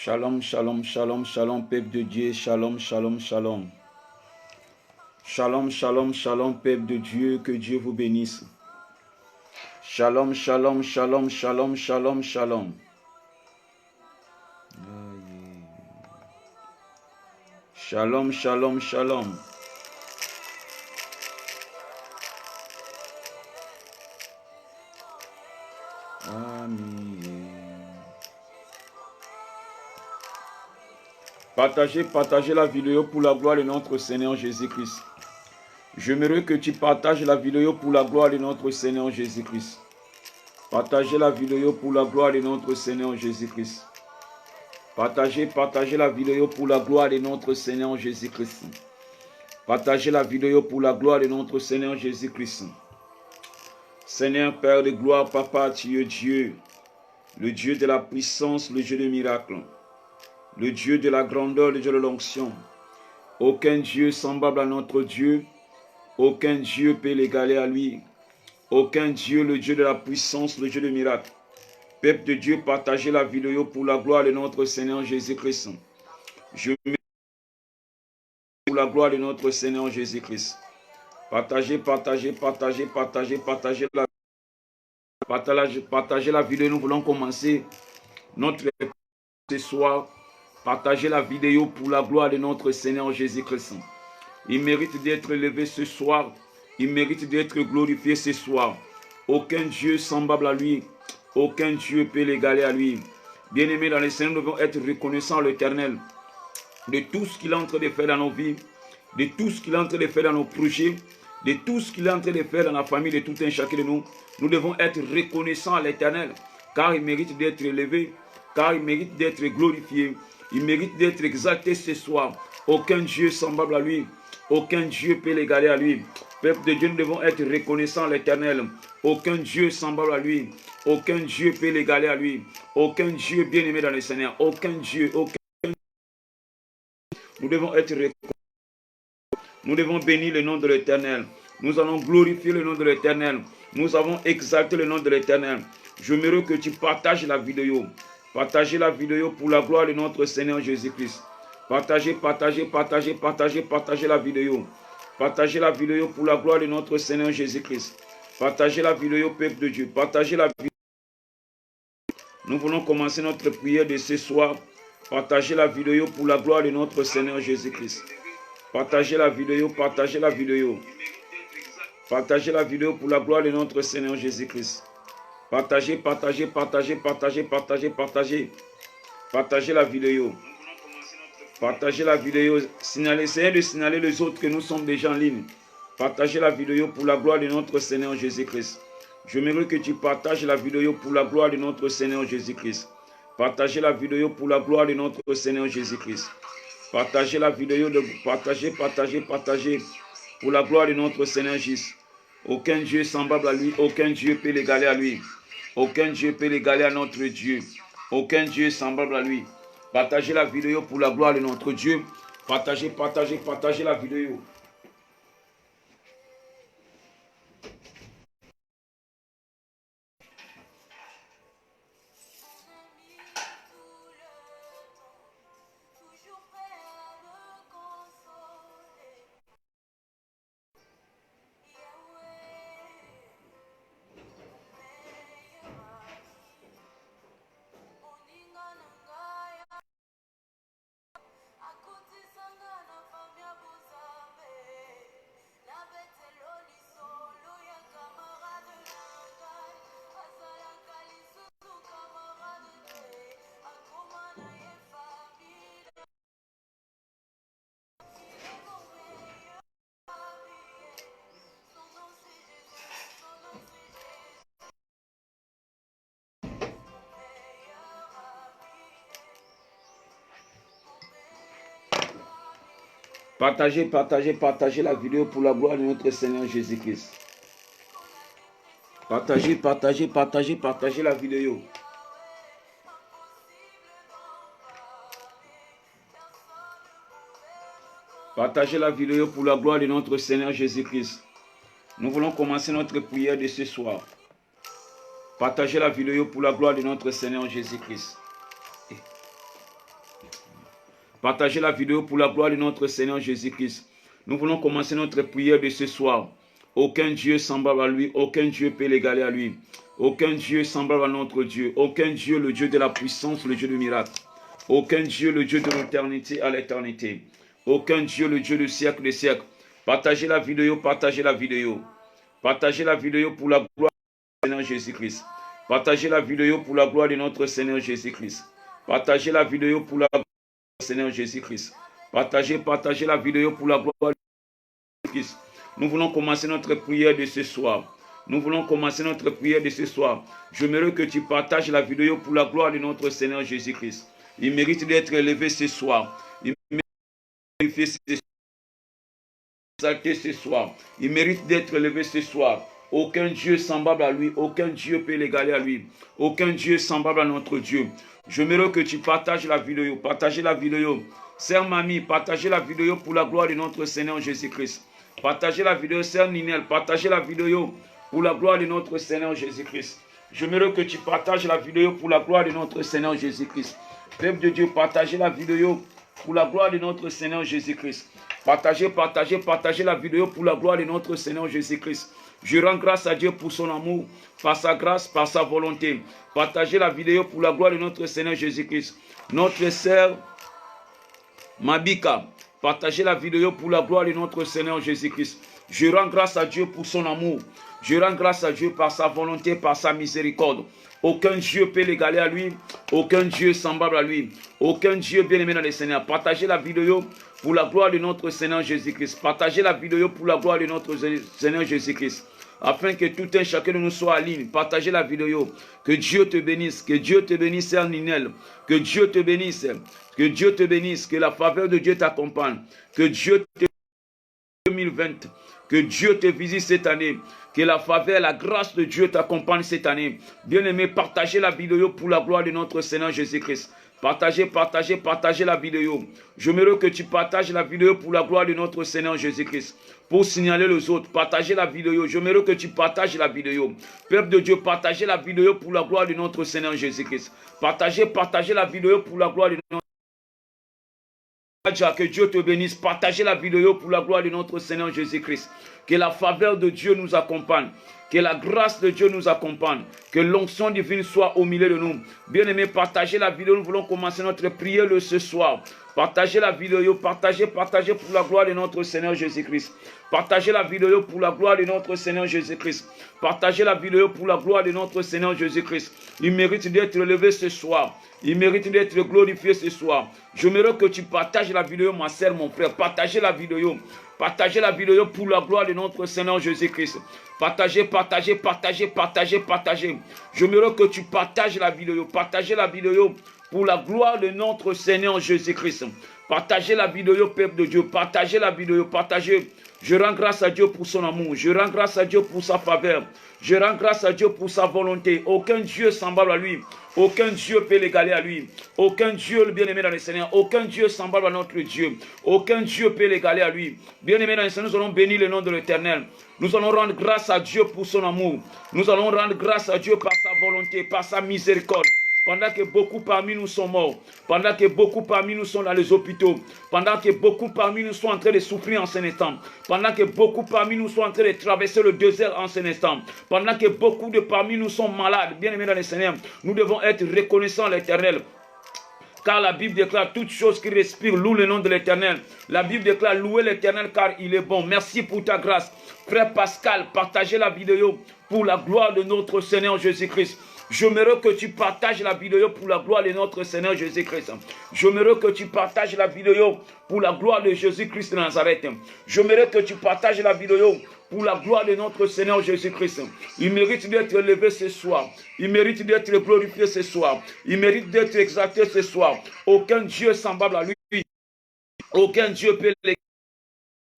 Shalom, shalom, shalom, shalom, peuple de Dieu, shalom, shalom, shalom. Shalom, shalom, shalom, peuple de Dieu, que Dieu vous bénisse. Shalom, shalom, shalom, shalom, shalom, shalom. Shalom, shalom, shalom. Amen. Partagez la vidéo pour la gloire de notre Seigneur Jésus-Christ. J'aimerais que tu partages la vidéo pour la gloire de notre Seigneur Jésus-Christ. Partagez la vidéo pour la gloire de notre Seigneur Jésus-Christ. Partagez la vidéo pour la gloire de notre Seigneur Jésus-Christ. Partagez la vidéo pour la gloire de notre Seigneur Jésus-Christ. Seigneur Père de gloire, Papa, tu es Dieu, le Dieu de la puissance, le Dieu des miracles, le Dieu de la grandeur, le Dieu de l'onction. Aucun Dieu semblable à notre Dieu, aucun Dieu peut l'égaler à lui. Aucun Dieu, le Dieu de la puissance, le Dieu des miracles. Peuple de Dieu, partagez la vidéo pour la gloire de notre Seigneur Jésus-Christ. Je mets pour la gloire de notre Seigneur Jésus-Christ. Partagez la vidéo. Nous voulons commencer notre ce soir. Partagez la vidéo pour la gloire de notre Seigneur Jésus-Christ. Il mérite d'être élevé ce soir. Il mérite d'être glorifié ce soir. Aucun Dieu semblable à lui. Aucun Dieu peut l'égaler à lui. Bien-aimés dans le Seigneur, nous devons être reconnaissants à l'Éternel de tout ce qu'il est en train de faire dans nos vies, de tout ce qu'il est en train de faire dans nos projets, de tout ce qu'il est en train de faire dans la famille de tout un chacun de nous. Nous devons être reconnaissants à l'Éternel, car il mérite d'être élevé, car il mérite d'être glorifié, il mérite d'être exalté ce soir. Aucun Dieu semblable à lui, aucun Dieu peut l'égaler à lui. Peuple de Dieu, nous devons être reconnaissants à l'Éternel. Aucun Dieu semblable à lui, aucun Dieu peut l'égaler à lui, aucun Dieu bien-aimé dans le Seigneur, aucun Dieu, aucun. Nous devons être reconnaissants. Nous devons bénir le nom de l'Éternel. Nous allons glorifier le nom de l'Éternel. Nous avons exalté le nom de l'Éternel. J'aimerais que tu partages la vidéo. Partagez la vidéo pour la gloire de notre Seigneur Jésus-Christ. Partagez la vidéo. Partagez la vidéo pour la gloire de notre Seigneur Jésus-Christ. Partagez la vidéo, peuple de Dieu. Partagez la vidéo. Nous voulons commencer notre prière de ce soir. Partagez la vidéo pour la gloire de notre Seigneur Jésus-Christ. Partagez la vidéo, partagez la vidéo. Partagez la vidéo pour la gloire de notre Seigneur Jésus-Christ. Partagez la vidéo. Partagez la vidéo. Essayez de signaler les autres que nous sommes déjà en ligne. Partagez la vidéo pour la gloire de notre Seigneur Jésus-Christ. J'aimerais que tu partages la vidéo pour la gloire de notre Seigneur Jésus-Christ. Partagez la vidéo pour la gloire de notre Seigneur Jésus-Christ. Partagez la vidéo, partagez pour la gloire de notre Seigneur Jésus. Aucun Dieu semblable à lui, aucun Dieu peut l'égaler à lui. Aucun Dieu peut l'égaler à notre Dieu. Aucun Dieu semblable à lui. Partagez la vidéo pour la gloire de notre Dieu. Partagez la vidéo. Partagez la vidéo pour la gloire de notre Seigneur Jésus-Christ. Partagez la vidéo. Partagez la vidéo pour la gloire de notre Seigneur Jésus-Christ. Nous voulons commencer notre prière de ce soir. Partagez la vidéo pour la gloire de notre Seigneur Jésus-Christ. Partagez la vidéo pour la gloire de notre Seigneur Jésus-Christ. Nous voulons commencer notre prière de ce soir. Aucun Dieu semblable à lui, aucun Dieu peut l'égaler à lui. Aucun Dieu semblable à notre Dieu. Aucun Dieu, le Dieu de la puissance, le Dieu du miracle. Aucun Dieu, le Dieu de l'éternité à l'éternité. Aucun Dieu, le Dieu du siècle des siècles. Partagez la vidéo, partagez la vidéo. Partagez la vidéo pour la gloire de notre Seigneur Jésus-Christ. Partagez la vidéo pour la gloire de notre Seigneur Jésus-Christ. Partagez la vidéo pour la gloire de notre Seigneur Jésus-Christ. Partagez la vidéo pour la gloire de Jésus-Christ. Nous voulons commencer notre prière de ce soir. Nous voulons commencer notre prière de ce soir. J'aimerais que tu partages la vidéo pour la gloire de notre Seigneur Jésus-Christ. Il mérite d'être élevé ce soir. Il mérite d'être exalté ce soir. Il mérite d'être élevé ce soir. Aucun Dieu semblable à lui. Aucun Dieu peut l'égaler à lui. Aucun Dieu semblable à notre Dieu. J'aimerais que tu partages la vidéo. Partagez la vidéo. Sœur Mamie, partagez la vidéo pour la gloire de notre Seigneur Jésus-Christ. Partagez la vidéo, Sœur Ninel. Partagez la vidéo pour la gloire de notre Seigneur Jésus-Christ. J'aimerais que tu partages la vidéo pour la gloire de notre Seigneur Jésus-Christ. Peuple de Dieu, partagez la vidéo pour la gloire de notre Seigneur Jésus-Christ. Partagez la vidéo pour la gloire de notre Seigneur Jésus-Christ. Je rends grâce à Dieu pour son amour, par sa grâce, par sa volonté. Partagez la vidéo pour la gloire de notre Seigneur Jésus-Christ. Notre sœur Mabika, partagez la vidéo pour la gloire de notre Seigneur Jésus-Christ. Je rends grâce à Dieu pour son amour. Je rends grâce à Dieu par sa volonté, par sa miséricorde. Aucun Dieu peut l'égaler à lui. Aucun Dieu semblable à lui. Aucun Dieu bien-aimé dans le Seigneur. Partagez la vidéo pour la gloire de notre Seigneur Jésus-Christ. Partagez la vidéo pour la gloire de notre Seigneur Jésus-Christ. Afin que tout un chacun de nous soit en ligne. Partagez la vidéo. Que Dieu te bénisse. Que Dieu te bénisse, Sœur Ninel. Que Dieu te bénisse. Que Dieu te bénisse. Que la faveur de Dieu t'accompagne. Que Dieu te 2020. Que Dieu te visite cette année. Que la faveur, la grâce de Dieu t'accompagne cette année. Bien-aimé, partagez la vidéo pour la gloire de notre Seigneur Jésus-Christ. Partagez la vidéo. J'aimerais que tu partages la vidéo pour la gloire de notre Seigneur Jésus-Christ. Pour signaler les autres, partagez la vidéo. J'aimerais que tu partages la vidéo. Peuple de Dieu, partagez la vidéo pour la gloire de notre Seigneur Jésus-Christ. Partagez la vidéo pour la gloire de notre Que Dieu te bénisse. Partagez la vidéo pour la gloire de notre Seigneur Jésus-Christ. Que la faveur de Dieu nous accompagne. Que la grâce de Dieu nous accompagne. Que l'onction divine soit au milieu de nous. Bien-aimés, partagez la vidéo. Nous voulons commencer notre prière ce soir. Partagez la vidéo. Partagez pour la gloire de notre Seigneur Jésus-Christ. Partagez la vidéo pour la gloire de notre Seigneur Jésus-Christ. Partagez la vidéo pour la gloire de notre Seigneur Jésus-Christ. Il mérite d'être élevé ce soir. Il mérite d'être glorifié ce soir. J'aimerais que tu partages la vidéo, ma sœur, mon frère. Partagez la vidéo. Partagez la vidéo pour la gloire de notre Seigneur Jésus-Christ. Partagez. J'aimerais que tu partages la vidéo. Partagez la vidéo pour la gloire de notre Seigneur Jésus-Christ. Partagez la vidéo, peuple de Dieu. Partagez la vidéo. Partagez. Je rends grâce à Dieu pour son amour. Je rends grâce à Dieu pour sa faveur. Je rends grâce à Dieu pour sa volonté. Aucun Dieu semblable à lui. Aucun Dieu peut l'égaler à lui. Aucun Dieu le bien-aimé dans le Seigneur. Aucun Dieu semblable à notre Dieu. Aucun Dieu peut l'égaler à lui. Bien-aimé dans le Seigneur, nous allons bénir le nom de l'Éternel. Nous allons rendre grâce à Dieu pour son amour. Nous allons rendre grâce à Dieu par sa volonté, par sa miséricorde. Pendant que beaucoup parmi nous sont morts, pendant que beaucoup parmi nous sont dans les hôpitaux, pendant que beaucoup parmi nous sont en train de souffrir en cet instant, pendant que beaucoup parmi nous sont en train de traverser le désert en cet instant, pendant que beaucoup de parmi nous sont malades, bien aimés dans le Seigneur, nous devons être reconnaissants à l'Éternel. Car la Bible déclare toutes choses qui respirent, loue le nom de l'Éternel. La Bible déclare louer l'Éternel car il est bon. Merci pour ta grâce. Frère Pascal, partagez la vidéo pour la gloire de notre Seigneur Jésus-Christ. J'aimerais que tu partages la vidéo pour la gloire de notre Seigneur Jésus-Christ. J'aimerais que tu partages la vidéo pour la gloire de Jésus-Christ de Nazareth. J'aimerais que tu partages la vidéo pour la gloire de notre Seigneur Jésus-Christ. Il mérite d'être élevé ce soir. Il mérite d'être glorifié ce soir. Il mérite d'être exalté ce soir. Aucun Dieu semblable à lui. Aucun Dieu peut l'égaler.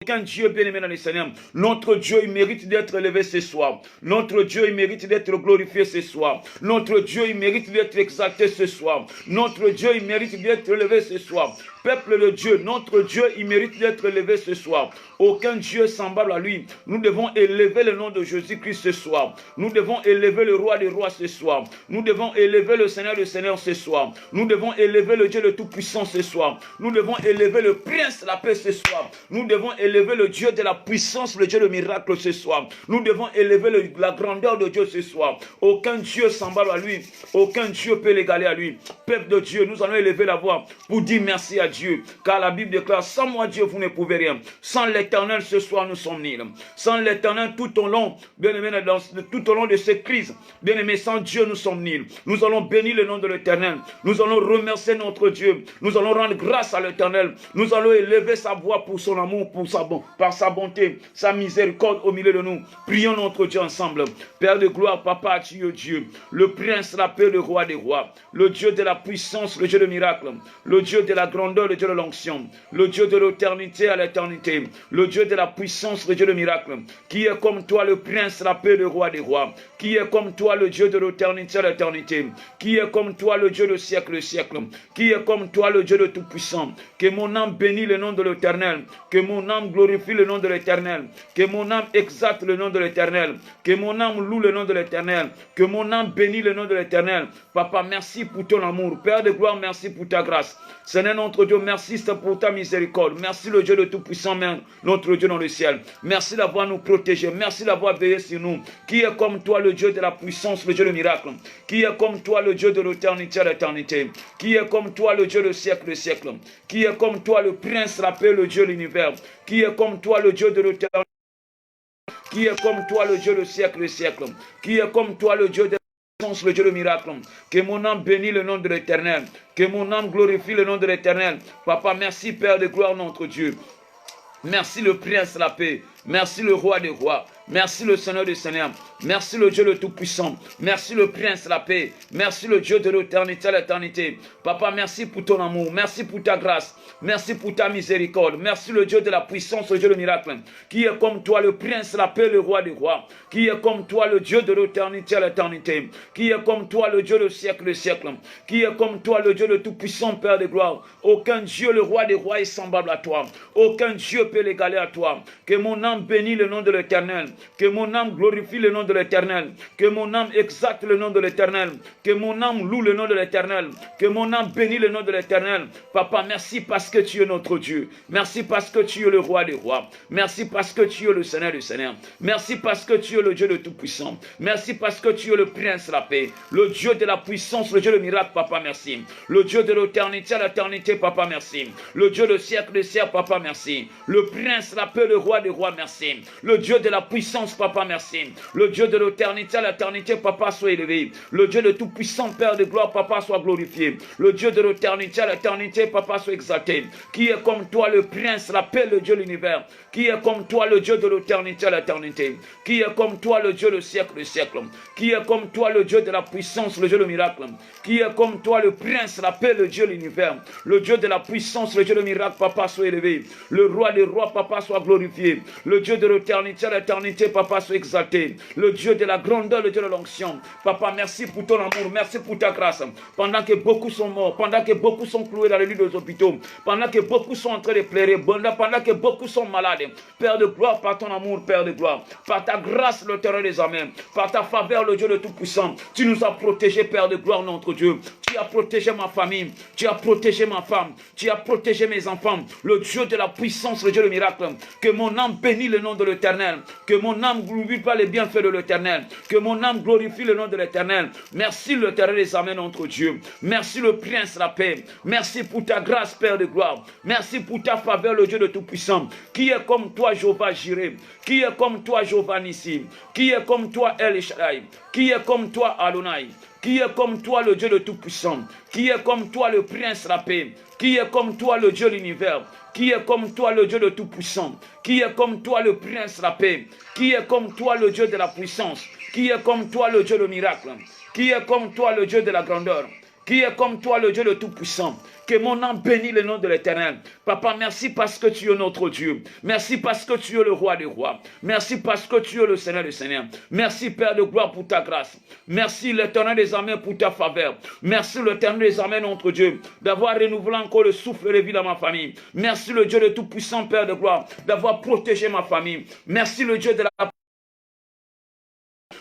Aucun Dieu bien-aimé dans le Seigneur. Notre Dieu, il mérite d'être élevé ce soir. Notre Dieu, il mérite d'être glorifié ce soir. Notre Dieu, il mérite d'être exalté ce soir. Notre Dieu, il mérite d'être élevé ce soir. Peuple de Dieu, notre Dieu, il mérite d'être élevé ce soir. Aucun Dieu semblable à lui. Nous devons élever le nom de Jésus-Christ ce soir. Nous devons élever le roi des rois ce soir. Nous devons élever le Seigneur des seigneurs ce soir. Nous devons élever le Dieu le Tout-Puissant ce soir. Nous devons élever le Prince de la paix ce soir. Nous devons élever le Dieu de la puissance, le Dieu de miracle ce soir. Nous devons élever la grandeur de Dieu ce soir. Aucun Dieu semblable à lui. Aucun Dieu peut l'égaler à lui. Peuple de Dieu, nous allons élever la voix pour dire merci à Dieu. Car la Bible déclare, sans moi Dieu, vous ne pouvez rien. Sans l'Éternel, ce soir, nous sommes nuls. Sans l'Éternel, tout au long, bien-aimé, tout au long de ces crises, bien-aimé, sans Dieu, nous sommes nuls. Nous allons bénir le nom de l'Éternel. Nous allons remercier notre Dieu. Nous allons rendre grâce à l'Éternel. Nous allons élever sa voix pour son amour, par sa bonté, sa miséricorde au milieu de nous. Prions notre Dieu ensemble. Père de gloire, Papa, Dieu, le Prince, la paix, le roi des rois, le Dieu de la puissance, le Dieu de miracle, le Dieu de la grandeur, le Dieu de l'onction, le Dieu de l'éternité à l'éternité, le Dieu de la puissance, le Dieu de miracle, qui est comme toi le Prince, la paix, le roi des rois, qui est comme toi le Dieu de l'éternité à l'éternité, qui est comme toi le Dieu de siècle, qui est comme toi le Dieu de tout-puissant. Que mon âme bénisse le nom de l'Éternel, que mon âme glorifie le nom de l'Éternel, que mon âme exalte le nom de l'Éternel, que mon âme loue le nom de l'Éternel, que mon âme bénisse le nom de l'Éternel. Papa, merci pour ton amour. Père de gloire, merci pour ta grâce. Seigneur notre Dieu, merci pour ta miséricorde. Merci le Dieu de tout-puissant, notre Dieu dans le ciel. Merci d'avoir nous protégés. Merci d'avoir veillé sur nous. Qui est comme toi le Dieu de la puissance, le Dieu de miracle. Qui est comme toi le Dieu de l'éternité à l'éternité. Qui est comme toi le Dieu de siècle. Qui est comme toi le Prince, la paix, le Dieu de l'univers. Qui est comme toi le Dieu de l'éternité. Qui est comme toi le Dieu de siècle. Qui est comme toi le Dieu de le Dieu de miracle. Que mon âme bénisse le nom de l'Éternel. Que mon âme glorifie le nom de l'Éternel. Papa, merci Père de gloire notre Dieu. Merci le Prince de la paix. Merci le roi des rois. Merci le Seigneur des seigneurs. Merci le Dieu le Tout-Puissant. Merci le Prince de la paix. Merci le Dieu de l'éternité à l'éternité. Papa, merci pour ton amour. Merci pour ta grâce. Merci pour ta miséricorde. Merci le Dieu de la puissance, le Dieu de miracle. Qui est comme toi le Prince de la paix, le roi des rois. Qui est comme toi le Dieu de l'éternité à l'éternité. Qui est comme toi le Dieu de siècle. Qui est comme toi le Dieu de Tout-Puissant, Père de gloire. Aucun Dieu, le roi des rois, est semblable à toi. Aucun Dieu peut l'égaler à toi. Que mon âme bénisse le nom de l'Éternel. Que mon âme glorifie le nom de l'Éternel. Que mon âme exalte le nom de l'Éternel. Que mon âme loue le nom de l'Éternel. Que mon âme bénisse le nom de l'Éternel. Papa, merci parce que tu es notre Dieu. Merci parce que tu es le roi des rois. Merci parce que tu es le Seigneur des seigneurs. Merci parce que tu es le Dieu de tout-puissant. Merci parce que tu es le Prince de la paix. Le Dieu de la puissance, le Dieu de miracle, Papa, merci. Le Dieu de l'éternité à l'éternité, Papa, merci. Le Dieu de siècle, Papa, merci. Le Prince de la paix, le roi des rois, merci. Le Dieu de la puissance, Papa, merci. Le Dieu de l'éternité à l'éternité, Papa, soit élevé. Le Dieu de tout-puissant, Père de gloire, Papa, soit glorifié. Le Dieu de l'éternité à l'éternité, Papa, soit exalté. Qui est comme toi, le Prince, la paix, le Dieu de l'univers. Qui est comme toi, le Dieu de l'éternité à l'éternité. Qui est comme toi, le Dieu de siècle. Qui est comme toi, le Dieu de la puissance, le Dieu de miracle. Qui est comme toi, le Prince, la paix, le Dieu de l'univers. Le Dieu de la puissance, le Dieu de miracle, Papa, soit élevé. Le roi des rois, Papa, soit glorifié. Le Dieu de l'éternité à l'éternité, Papa, soit exalté. Le Dieu de la grandeur, le Dieu de l'onction. Papa, merci pour ton amour, merci pour ta grâce. Pendant que beaucoup sont morts, pendant que beaucoup sont cloués dans les lits des hôpitaux, pendant que beaucoup sont en train de pleurer, pendant que beaucoup sont malades, Père de gloire, par ton amour, Père de gloire, par ta grâce, le terrain des amens, par ta faveur, le Dieu de tout-puissant, tu nous as protégés, Père de gloire, notre Dieu. Tu as protégé ma famille, tu as protégé ma femme, tu as protégé mes enfants, le Dieu de la puissance, le Dieu de miracle. Que mon âme bénisse le nom de l'Éternel, que mon âme glorifie pas les bienfaits de l'Éternel, que mon âme glorifie le nom de l'Éternel. Merci le terrain des amens, notre Dieu. Merci le Prince de la paix. Merci pour ta grâce, Père de gloire. Merci pour ta faveur, le Dieu de tout-puissant. Qui est comme toi, Jéhovah Jireh? Qui est comme toi, Jéhovah Nissi? Qui est comme toi, El Shaddai? Qui est comme toi, Adonai? Qui est comme toi, le Dieu de tout-puissant? Qui est comme toi, le Prince de la paix? Qui est comme toi, le Dieu de l'univers? Qui est comme toi, le Dieu de tout-puissant? Qui est comme toi, le Prince de la paix? Qui est comme toi, le Dieu de la puissance? Qui est comme toi, le Dieu de miracle? Qui est comme toi, le Dieu de la grandeur? Qui est comme toi, le Dieu le Tout-Puissant? Que mon âme bénisse le nom de l'Éternel. Papa, merci parce que tu es notre Dieu. Merci parce que tu es le roi des rois. Merci parce que tu es le Seigneur des seigneurs. Merci Père de gloire pour ta grâce. Merci l'Éternel des armées pour ta faveur. Merci l'Éternel des armées, notre Dieu, d'avoir renouvelé encore le souffle de vie dans ma famille. Merci le Dieu le Tout-Puissant, Père de gloire, d'avoir protégé ma famille. Merci le Dieu de la...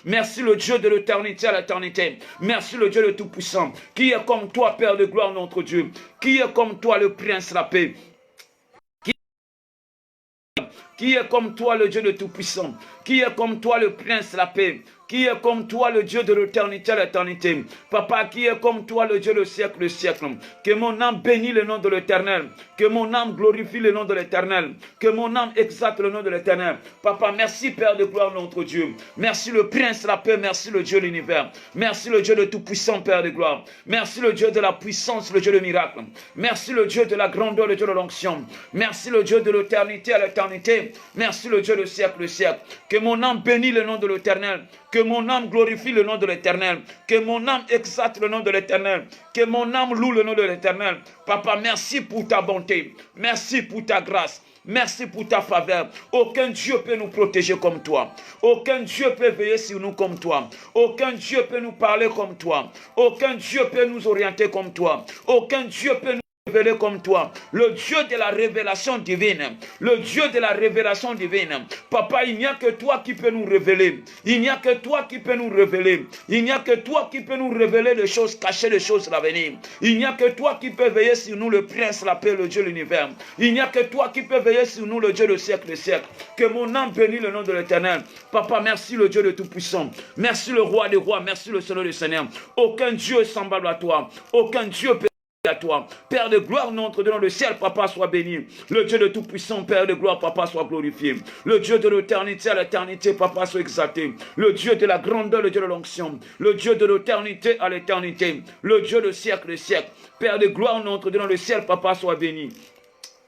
Merci le Dieu de l'éternité à l'éternité. Merci le Dieu le Tout-Puissant. Qui est comme toi, Père de gloire, notre Dieu? Qui est comme toi, le Prince la paix? Qui est comme toi, le Dieu de Tout-Puissant? Qui est comme toi, le Prince la paix? Qui est comme toi, le Dieu de l'éternité à l'éternité? Papa, qui est comme toi, le Dieu du siècle, le siècle? Que mon âme bénisse le nom de l'Éternel. Que mon âme glorifie le nom de l'Éternel. Que mon âme exalte le nom de l'Éternel. Papa, merci Père de gloire, notre Dieu. Merci le Prince la paix. Merci le Dieu de l'univers. Merci le Dieu de tout-puissant, Père de gloire. Merci le Dieu de la puissance, le Dieu de miracle. Merci le Dieu de la grandeur, le Dieu de l'onction. Merci le Dieu de l'éternité à l'éternité. Merci le Dieu du siècle, le siècle. Que mon âme bénisse le nom de l'Éternel. Que mon âme glorifie le nom de l'Éternel. Que mon âme exalte le nom de l'Éternel. Que mon âme loue le nom de l'Éternel. Papa, merci pour ta bonté. Merci pour ta grâce. Merci pour ta faveur. Aucun Dieu peut nous protéger comme toi. Aucun Dieu peut veiller sur nous comme toi. Aucun Dieu peut nous parler comme toi. Aucun Dieu peut nous orienter comme toi. Aucun Dieu peut nous révélé comme toi, le Dieu de la révélation divine, le Dieu de la révélation divine. Papa, il n'y a que toi qui peux nous révéler, il n'y a que toi qui peux nous révéler, il n'y a que toi qui peux nous révéler les choses cachées, les choses à venir. Il n'y a que toi qui peux veiller sur nous, le Prince, la paix, le Dieu de l'univers. Il n'y a que toi qui peux veiller sur nous, le Dieu du siècle, des siècles. Que mon âme bénisse le nom de l'Éternel. Papa, merci le Dieu de Tout-Puissant, merci le Roi des rois, merci le Seigneur des seigneurs. Aucun Dieu semblable à toi, aucun Dieu peut à toi. Père de gloire, notre Dieu dans le ciel, Papa, soit béni. Le Dieu de tout-puissant, Père de gloire, Papa, soit glorifié. Le Dieu de l'éternité à l'éternité, Papa, soit exalté. Le Dieu de la grandeur, le Dieu de l'onction. Le Dieu de l'éternité à l'éternité. Le Dieu de siècle, des siècles. Père de gloire, notre Dieu dans le ciel, Papa, soit béni.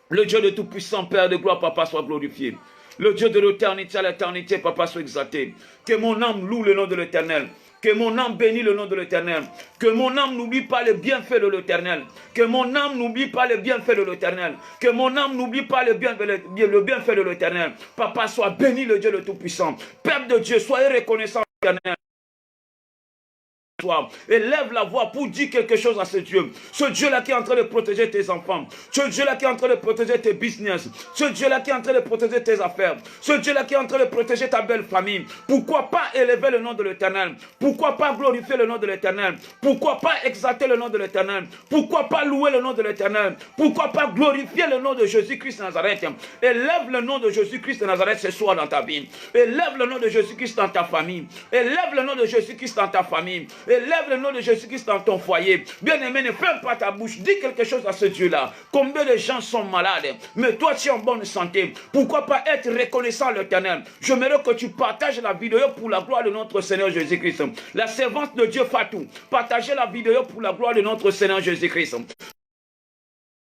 Le Dieu de tout-puissant, Père de gloire, Papa, soit glorifié. Le Dieu de l'éternité à l'éternité, Papa, soit exalté. Que mon âme loue le nom de l'Éternel. Que mon âme bénisse le nom de l'Éternel. Que mon âme n'oublie pas les bienfaits de l'Éternel. Que mon âme n'oublie pas les bienfaits de l'Éternel. Que mon âme n'oublie pas le bienfait de l'Éternel. Papa, sois béni le Dieu le Tout-Puissant. Père de Dieu, soyez reconnaissant l'Éternel. Élève la voix pour dire quelque chose à ce Dieu. Ce Dieu-là qui est en train de protéger tes enfants. Ce Dieu-là qui est en train de protéger tes business. Ce Dieu-là qui est en train de protéger tes affaires. Ce Dieu-là qui est en train de protéger ta belle famille. Pourquoi pas élever le nom de l'Éternel? Pourquoi pas glorifier le nom de l'Éternel? Pourquoi pas exalter le nom de l'Éternel? Pourquoi pas louer le nom de l'Éternel? Pourquoi pas glorifier le nom de Jésus-Christ de Nazareth? Élève le nom de Jésus-Christ de Nazareth ce soir dans ta vie. Élève le nom de Jésus-Christ dans ta famille. Élève le nom de Jésus-Christ dans ta famille. Élève le nom de Jésus-Christ dans ton foyer. Bien-aimé, ne ferme pas ta bouche. Dis quelque chose à ce Dieu-là. Combien de gens sont malades, mais toi tu es en bonne santé. Pourquoi pas être reconnaissant à l'Éternel? J'aimerais que tu partages la vidéo pour la gloire de notre Seigneur Jésus-Christ. La servante de Dieu Fatou, partagez la vidéo pour la gloire de notre Seigneur Jésus-Christ.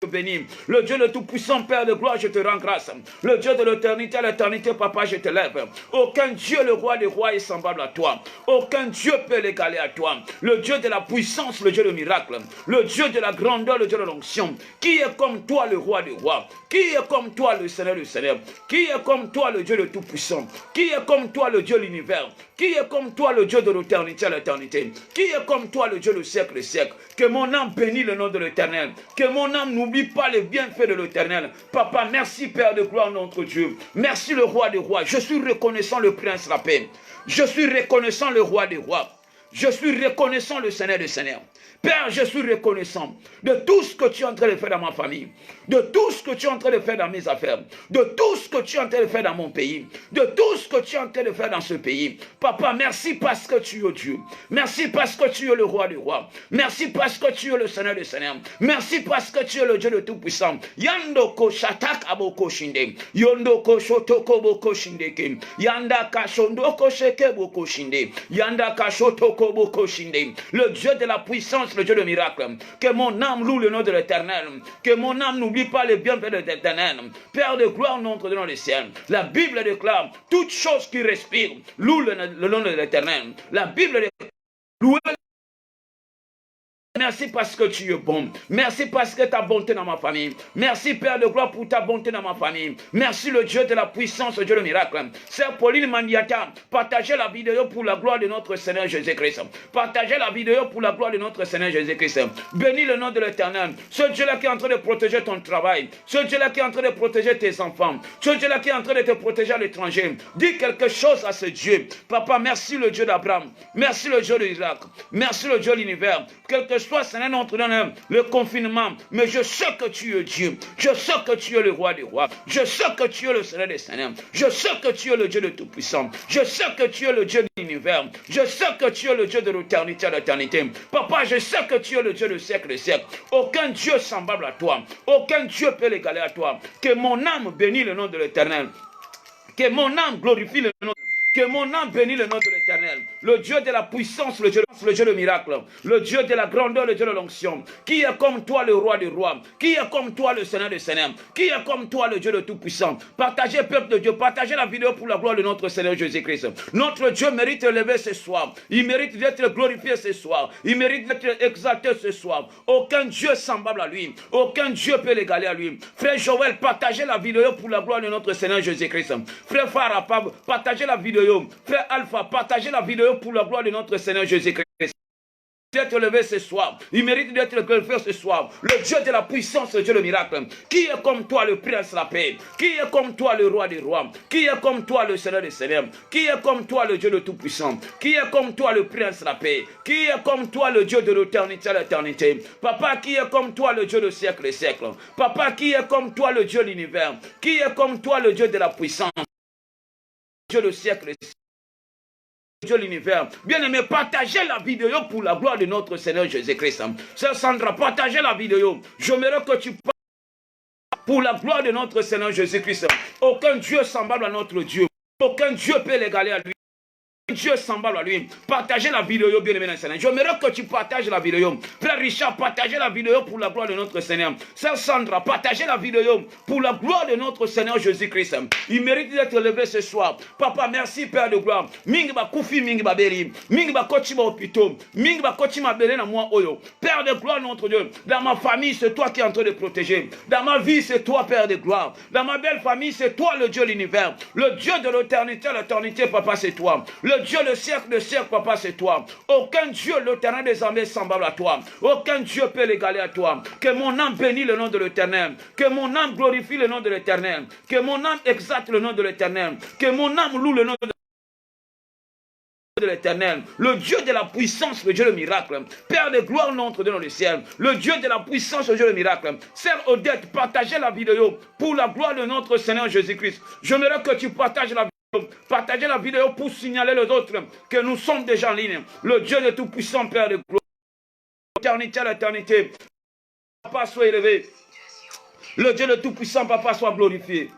Béni. Le Dieu le Tout-Puissant, Père de gloire, je te rends grâce. Le Dieu de l'éternité à l'éternité, Papa, je te lève. Aucun Dieu, le roi des rois, est semblable à toi. Aucun Dieu peut l'égaler à toi. Le Dieu de la puissance, le Dieu de miracle. Le Dieu de la grandeur, le Dieu de l'onction. Qui est comme toi, le roi des rois? Qui est comme toi, le Seigneur du Seigneur? Qui est comme toi, le Dieu le Tout-Puissant? Qui est comme toi, le Dieu de l'univers? Qui est comme toi, le Dieu de l'éternité à l'éternité? Qui est comme toi, le Dieu du siècle des siècles? Que mon âme bénisse le nom de l'Éternel. Que mon âme n'oublie pas les bienfaits de l'Éternel. Papa, merci Père de gloire, notre Dieu. Merci le roi des rois. Je suis reconnaissant le Prince la paix. Je suis reconnaissant le roi des rois. Je suis reconnaissant le Seigneur des seigneurs. Père, je suis reconnaissant de tout ce que tu es en train de faire dans ma famille, de tout ce que tu es en train de faire dans mes affaires, de tout ce que tu es en train de faire dans mon pays, de tout ce que tu es en train de faire dans ce pays. Papa, merci parce que tu es Dieu. Merci parce que tu es le roi des rois. Merci parce que tu es le Seigneur des seigneurs. Merci parce que tu es le Dieu le Tout-Puissant. Yandoko shatak aboko shinde. Yondoko shotoko boko shinde. Yanda kashondoko sheke boko shinde. Yanda kashotoko boko shinde. Le Dieu de la puissance, le Dieu de miracle. Que mon âme loue le nom de l'Éternel. Que mon âme n'oublie pas les bienfaits de l'Éternel. Père de gloire, notre Dieu dans les ciels. La Bible déclare, toute chose qui respire loue le nom de l'Éternel. La Bible déclare, louez Merci parce que tu es bon. Merci parce que ta bonté dans ma famille. Merci Père de gloire pour ta bonté dans ma famille. Merci le Dieu de la puissance, le Dieu de miracle. Sœur Pauline Mandiata, partagez la vidéo pour la gloire de notre Seigneur Jésus-Christ. Partagez la vidéo pour la gloire de notre Seigneur Jésus-Christ. Bénis le nom de l'Éternel. Ce Dieu-là qui est en train de protéger ton travail. Ce Dieu-là qui est en train de protéger tes enfants. Ce Dieu-là qui est en train de te protéger à l'étranger. Dis quelque chose à ce Dieu. Papa, merci le Dieu d'Abraham. Merci le Dieu d'Isaac. Merci le Dieu de l'univers. Quelque soit, Seigneur, notre donne le confinement, mais je sais que tu es Dieu. Je sais que tu es le roi des rois. Je sais que tu es le Seigneur des Seigneurs. Je sais que tu es le Dieu de Tout-Puissant. Je sais que tu es le Dieu de l'univers. Je sais que tu es le Dieu de l'éternité à l'éternité. Papa, je sais que tu es le Dieu de siècle des siècles. Aucun Dieu semblable à toi. Aucun Dieu peut l'égaler à toi. Que mon âme bénisse le nom de l'Éternel. Que mon âme glorifie le nom de l'Éternel. Que mon âme bénisse le nom de l'Éternel, le Dieu de la puissance, le Dieu de miracle, le Dieu de la grandeur, le Dieu de l'onction. Qui est comme toi le roi des rois? Qui est comme toi le Seigneur des Seigneurs? Qui est comme toi le Dieu de tout-puissant? Partagez, peuple de Dieu, partagez la vidéo pour la gloire de notre Seigneur Jésus-Christ. Notre Dieu mérite de lever ce soir. Il mérite d'être glorifié ce soir. Il mérite d'être exalté ce soir. Aucun Dieu semblable à lui. Aucun Dieu peut l'égaler à lui. Frère Joël, partagez la vidéo pour la gloire de notre Seigneur Jésus-Christ. Frère Farah, partagez la vidéo. Frère Alpha, partagez la vidéo pour la gloire de notre Seigneur Jésus-Christ. D'être levé ce soir. Il mérite d'être glorifié ce soir. Le Dieu de la puissance, le Dieu de miracle. Qui est comme toi le prince de la paix? Qui est comme toi le roi des rois? Qui est comme toi le Seigneur des seigneurs? Qui est comme toi le Dieu de tout puissant? Qui est comme toi le prince de la paix? Qui est comme toi le Dieu de l'éternité à l'éternité? Papa, qui est comme toi le Dieu de siècle et siècle? Papa, qui est comme toi le Dieu de l'univers? Qui est comme toi le Dieu de la puissance? Dieu de siècle et siècle. Dieu l'univers. Bien-aimé, partagez la vidéo pour la gloire de notre Seigneur Jésus-Christ. Sœur Sandra, partagez la vidéo. J'aimerais que tu partages pour la gloire de notre Seigneur Jésus-Christ. Aucun Dieu semblable à notre Dieu. Aucun Dieu peut l'égaler à lui. Dieu semblable à lui. Partagez la vidéo, bien-aimé dans le Seigneur. J'aimerais que tu partages la vidéo. Frère Richard, partagez la vidéo pour la gloire de notre Seigneur. Sœur Sandra, partagez la vidéo pour la gloire de notre Seigneur Jésus-Christ. Il mérite d'être levé ce soir. Papa, merci Père de gloire. Mingba Koufi, Mingba Beri. Mingba Kochima Opito. Mingba Kochima Beri na moi Oyo. Père de gloire, notre Dieu. Dans ma famille, c'est toi qui es en train de protéger. Dans ma vie, c'est toi, Père de gloire. Dans ma belle famille, c'est toi, le Dieu de l'univers. Le Dieu de l'éternité à l'éternité, Papa, c'est toi. Le Dieu le siècle de siècle, Papa, c'est toi. Aucun Dieu, l'Éternel des armées, semblable à toi. Aucun Dieu peut l'égaler à toi. Que mon âme bénisse le nom de l'Éternel. Que mon âme glorifie le nom de l'Éternel. Que mon âme exalte le nom de l'Éternel. Que mon âme loue le nom de l'Éternel. Le Dieu de la puissance, le Dieu de miracle. Père de gloire, notre Dieu dans le ciel. Le Dieu de la puissance, le Dieu de miracle. Sœur Odette, partagez la vidéo pour la gloire de notre Seigneur Jésus-Christ. J'aimerais que tu partages la vidéo. Partagez la vidéo pour signaler aux autres que nous sommes déjà en ligne. Le Dieu de tout-puissant, Père de gloire. Éternité à l'éternité. Papa, soit élevé. Le Dieu de tout-puissant, Papa, soit glorifié.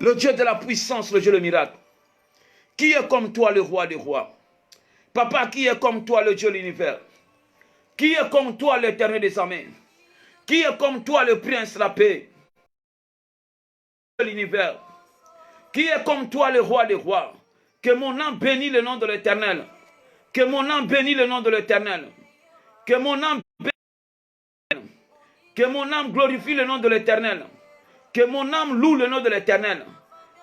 Le Dieu de la puissance, le Dieu de miracle. Qui est comme toi, le roi des rois? Papa, qui est comme toi, le Dieu de l'univers? Qui est comme toi, l'Éternel des armées? Qui est comme toi, le prince de la paix? De l'univers. Qui est comme toi, le roi des rois? Que mon âme bénisse le nom de l'Éternel. Que mon âme bénisse le nom de l'Éternel. Que mon âme bénisse. Que mon âme glorifie le nom de l'Éternel. Que mon âme loue le nom de l'Éternel.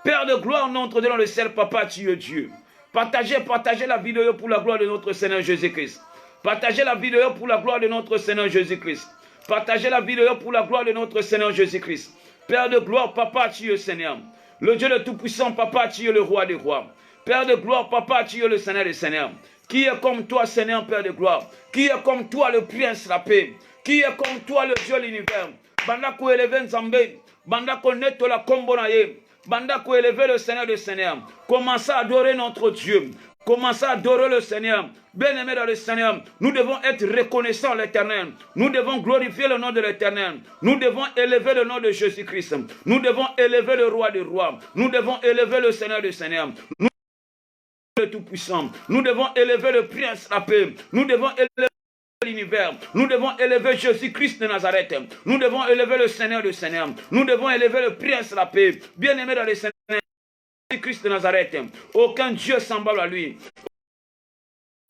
Père de gloire, notre Dieu dans le ciel, Papa, tu es Dieu. Partagez la vidéo pour la gloire de notre Seigneur Jésus-Christ. Partagez la vidéo pour la gloire de notre Seigneur Jésus-Christ. Partagez la vidéo pour la gloire de notre Seigneur Jésus-Christ. Père de gloire, Papa, tu es Seigneur. Le Dieu de tout-puissant, Papa, tu es le roi des rois. Père de gloire, Papa, tu es le Seigneur des seigneurs. Qui est comme toi, Seigneur, Père de gloire? Qui est comme toi, le prince de la paix? Qui est comme toi, le Dieu de l'univers? Bandako élevé Nzambé, Bandako neto la kombonaye, Bandako élevé le Seigneur des seigneurs. Commencez à adorer notre Dieu. Commencez à adorer le Seigneur. Bien-aimés dans le Seigneur, nous devons être reconnaissants à l'Éternel. Nous devons glorifier le nom de l'Éternel. Nous devons élever le nom de Jésus-Christ. Nous devons élever le roi des rois. Nous devons élever le Seigneur des seigneurs. Nous devons élever le Tout-Puissant. Nous devons élever le Prince de la paix. Nous devons élever l'univers. Nous devons élever Jésus-Christ de Nazareth. Nous devons élever le Seigneur des seigneurs. Nous devons élever le Prince de la paix. Bien-aimés dans le Seigneur, Jésus-Christ de Nazareth. Aucun Dieu semblable à lui.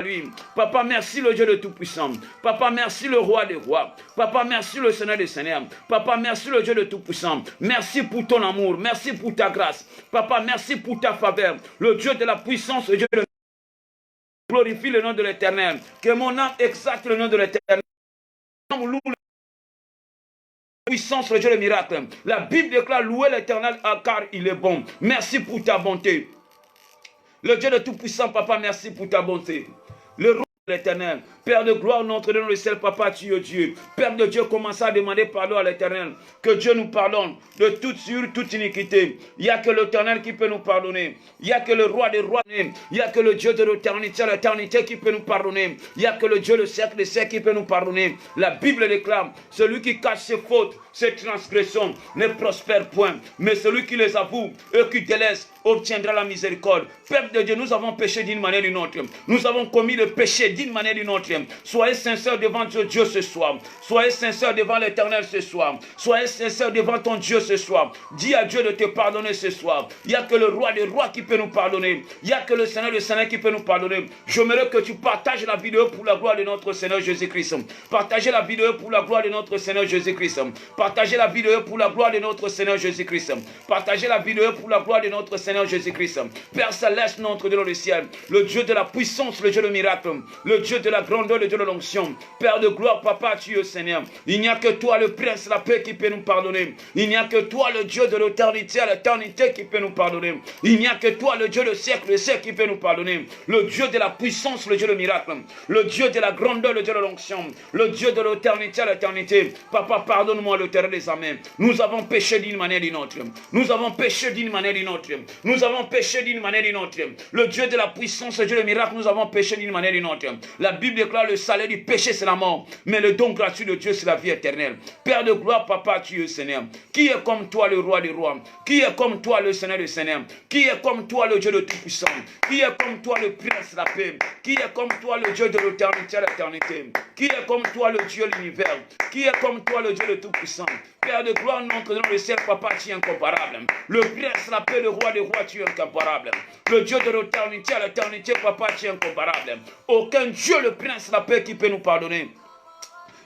lui. Papa, merci le Dieu de Tout-Puissant. Papa, merci le Roi des Rois. Papa, merci le Seigneur des Seigneurs. Papa, merci le Dieu de Tout-Puissant. Merci pour ton amour. Merci pour ta grâce. Papa, merci pour ta faveur. Le Dieu de la puissance, le Dieu de... Glorifie le nom de l'Éternel. Que mon âme exalte le nom de l'Éternel. Loue la puissance, le Dieu de miracle. La Bible déclare louer l'Éternel car il est bon. Merci pour ta bonté. Le Dieu de Tout-Puissant, Papa, merci pour ta bonté. Le roi de l'Éternel, Père de gloire, notre Dieu dans le ciel, Papa, tu es Dieu. Père de Dieu, commence à demander pardon à l'Éternel. Que Dieu nous pardonne de toute iniquité. Il n'y a que l'Éternel qui peut nous pardonner. Il n'y a que le roi des rois. Il n'y a que le Dieu de l'éternité qui peut nous pardonner. Il n'y a que le Dieu des siècles qui peut nous pardonner. La Bible déclare, celui qui cache ses fautes, ses transgressions, ne prospère point. Mais celui qui les avoue et qui délaisse, obtiendra la miséricorde. Peuple de Dieu, nous avons péché d'une manière ou d'une autre. Nous avons commis le péché d'une manière ou d'une autre. Soyez sincères devant Dieu ce soir. Soyez sincères devant l'Éternel ce soir. Soyez sincères devant ton Dieu ce soir. Dis à Dieu de te pardonner ce soir. Il n'y a que le roi des rois qui peut nous pardonner. Il n'y a que le Seigneur des Seigneurs qui peut nous pardonner. J'aimerais que tu partages la vidéo pour la gloire de notre Seigneur Jésus-Christ. Partagez la vidéo pour la gloire de notre Seigneur Jésus-Christ. Partagez la vidéo pour la gloire de notre Seigneur Jésus-Christ. Partagez la vidéo pour la gloire de notre Seigneur Jésus-Christ. Père céleste, notre Dieu dans le ciel, le Dieu de la puissance, le Dieu de miracle, le Dieu de la grandeur, le Dieu de l'onction. Père de gloire, Papa, tu es Seigneur. Il n'y a que toi, le Prince, la paix, qui peut nous pardonner. Il n'y a que toi, le Dieu de l'éternité à l'éternité, qui peut nous pardonner. Il n'y a que toi, le Dieu de siècle, qui peut nous pardonner. Le Dieu de la puissance, le Dieu de miracle, le Dieu de la grandeur, le Dieu de l'onction, le Dieu de l'éternité à l'éternité. Papa, pardonne-moi le terrain des amens. Nous avons péché d'une manière ou d'une autre. Nous avons péché d'une manière ou d'une autre. Nous avons péché d'une manière ou d'une autre. Le Dieu de la puissance, le Dieu de miracle, nous avons péché d'une manière ou d'une autre. La Bible déclare le salaire du péché, c'est la mort. Mais le don gratuit de Dieu, c'est la vie éternelle. Père de gloire, Papa, tu es Seigneur. Qui est comme toi, le roi des rois? Qui est comme toi, le Seigneur des Seigneurs? Qui est comme toi, le Dieu de Tout-Puissant? Qui est comme toi, le Prince de la paix? Qui est comme toi, le Dieu de l'éternité à l'éternité? Qui est comme toi, le Dieu de l'univers? Qui est comme toi, le Dieu de Tout-Puissant? Père de gloire, notre dans le ciel, Papa, tu es incomparable. Le Prince de la paix, le roi des rois, tu es incomparable. Le Dieu de l'éternité à l'éternité, Papa, tu es incomparable. Aucun Dieu, le Prince de la paix, qui peut nous pardonner.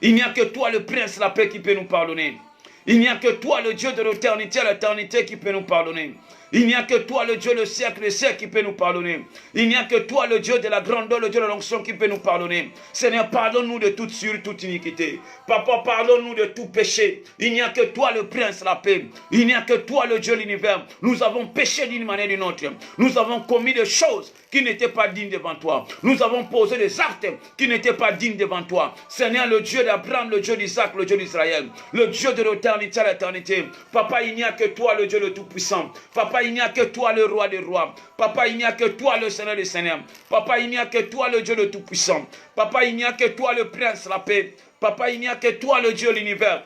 Il n'y a que toi, le Prince de la paix, qui peut nous pardonner. Il n'y a que toi, le Dieu de l'éternité à l'éternité, qui peut nous pardonner. Il n'y a que toi, le Dieu le siècle, qui peut nous pardonner. Il n'y a que toi, le Dieu de la grandeur, le Dieu de l'onction, qui peut nous pardonner. Seigneur, pardonne-nous de toute iniquité. Papa, pardonne-nous de tout péché. Il n'y a que toi, le Prince de la paix. Il n'y a que toi, le Dieu de l'univers. Nous avons péché d'une manière ou d'une autre. Nous avons commis des choses qui n'étaient pas dignes devant toi. Nous avons posé des actes qui n'étaient pas dignes devant toi. Seigneur, le Dieu d'Abraham, le Dieu d'Isaac, le Dieu d'Israël, le Dieu de l'éternité à l'éternité. Papa, il n'y a que toi, le Dieu le Tout-Puissant. Papa, il n'y a que toi, le roi des rois. Papa, il n'y a que toi, le Seigneur des Seigneurs. Papa, il n'y a que toi, le Dieu le Tout-Puissant. Papa, il n'y a que toi, le Prince de la paix. Papa, il n'y a que toi, le Dieu de l'univers.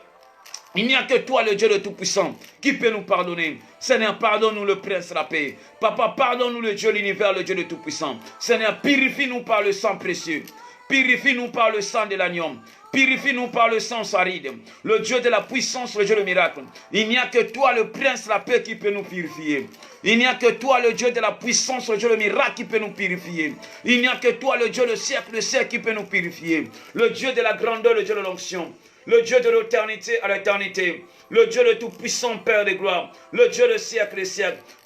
Il n'y a que toi, le Dieu le Tout-Puissant, qui peut nous pardonner. Seigneur, pardonne-nous le Prince de la paix. Papa, pardonne-nous le Dieu de l'univers, le Dieu le Tout-Puissant. Seigneur, purifie-nous par le sang précieux. Purifie-nous par le sang de l'agneau. Purifie-nous par le sang aride. Le Dieu de la puissance, le Dieu de miracle. Il n'y a que toi, le Prince de la paix, qui peut nous purifier. Il n'y a que toi, le Dieu de la puissance, le Dieu de miracle, qui peut nous purifier. Il n'y a que toi, le Dieu le siècle, qui peut nous purifier. Le Dieu de la grandeur, le Dieu de l'onction. Le Dieu de l'éternité à l'éternité. Le Dieu de tout-puissant, Père de gloire. Le Dieu de siècle.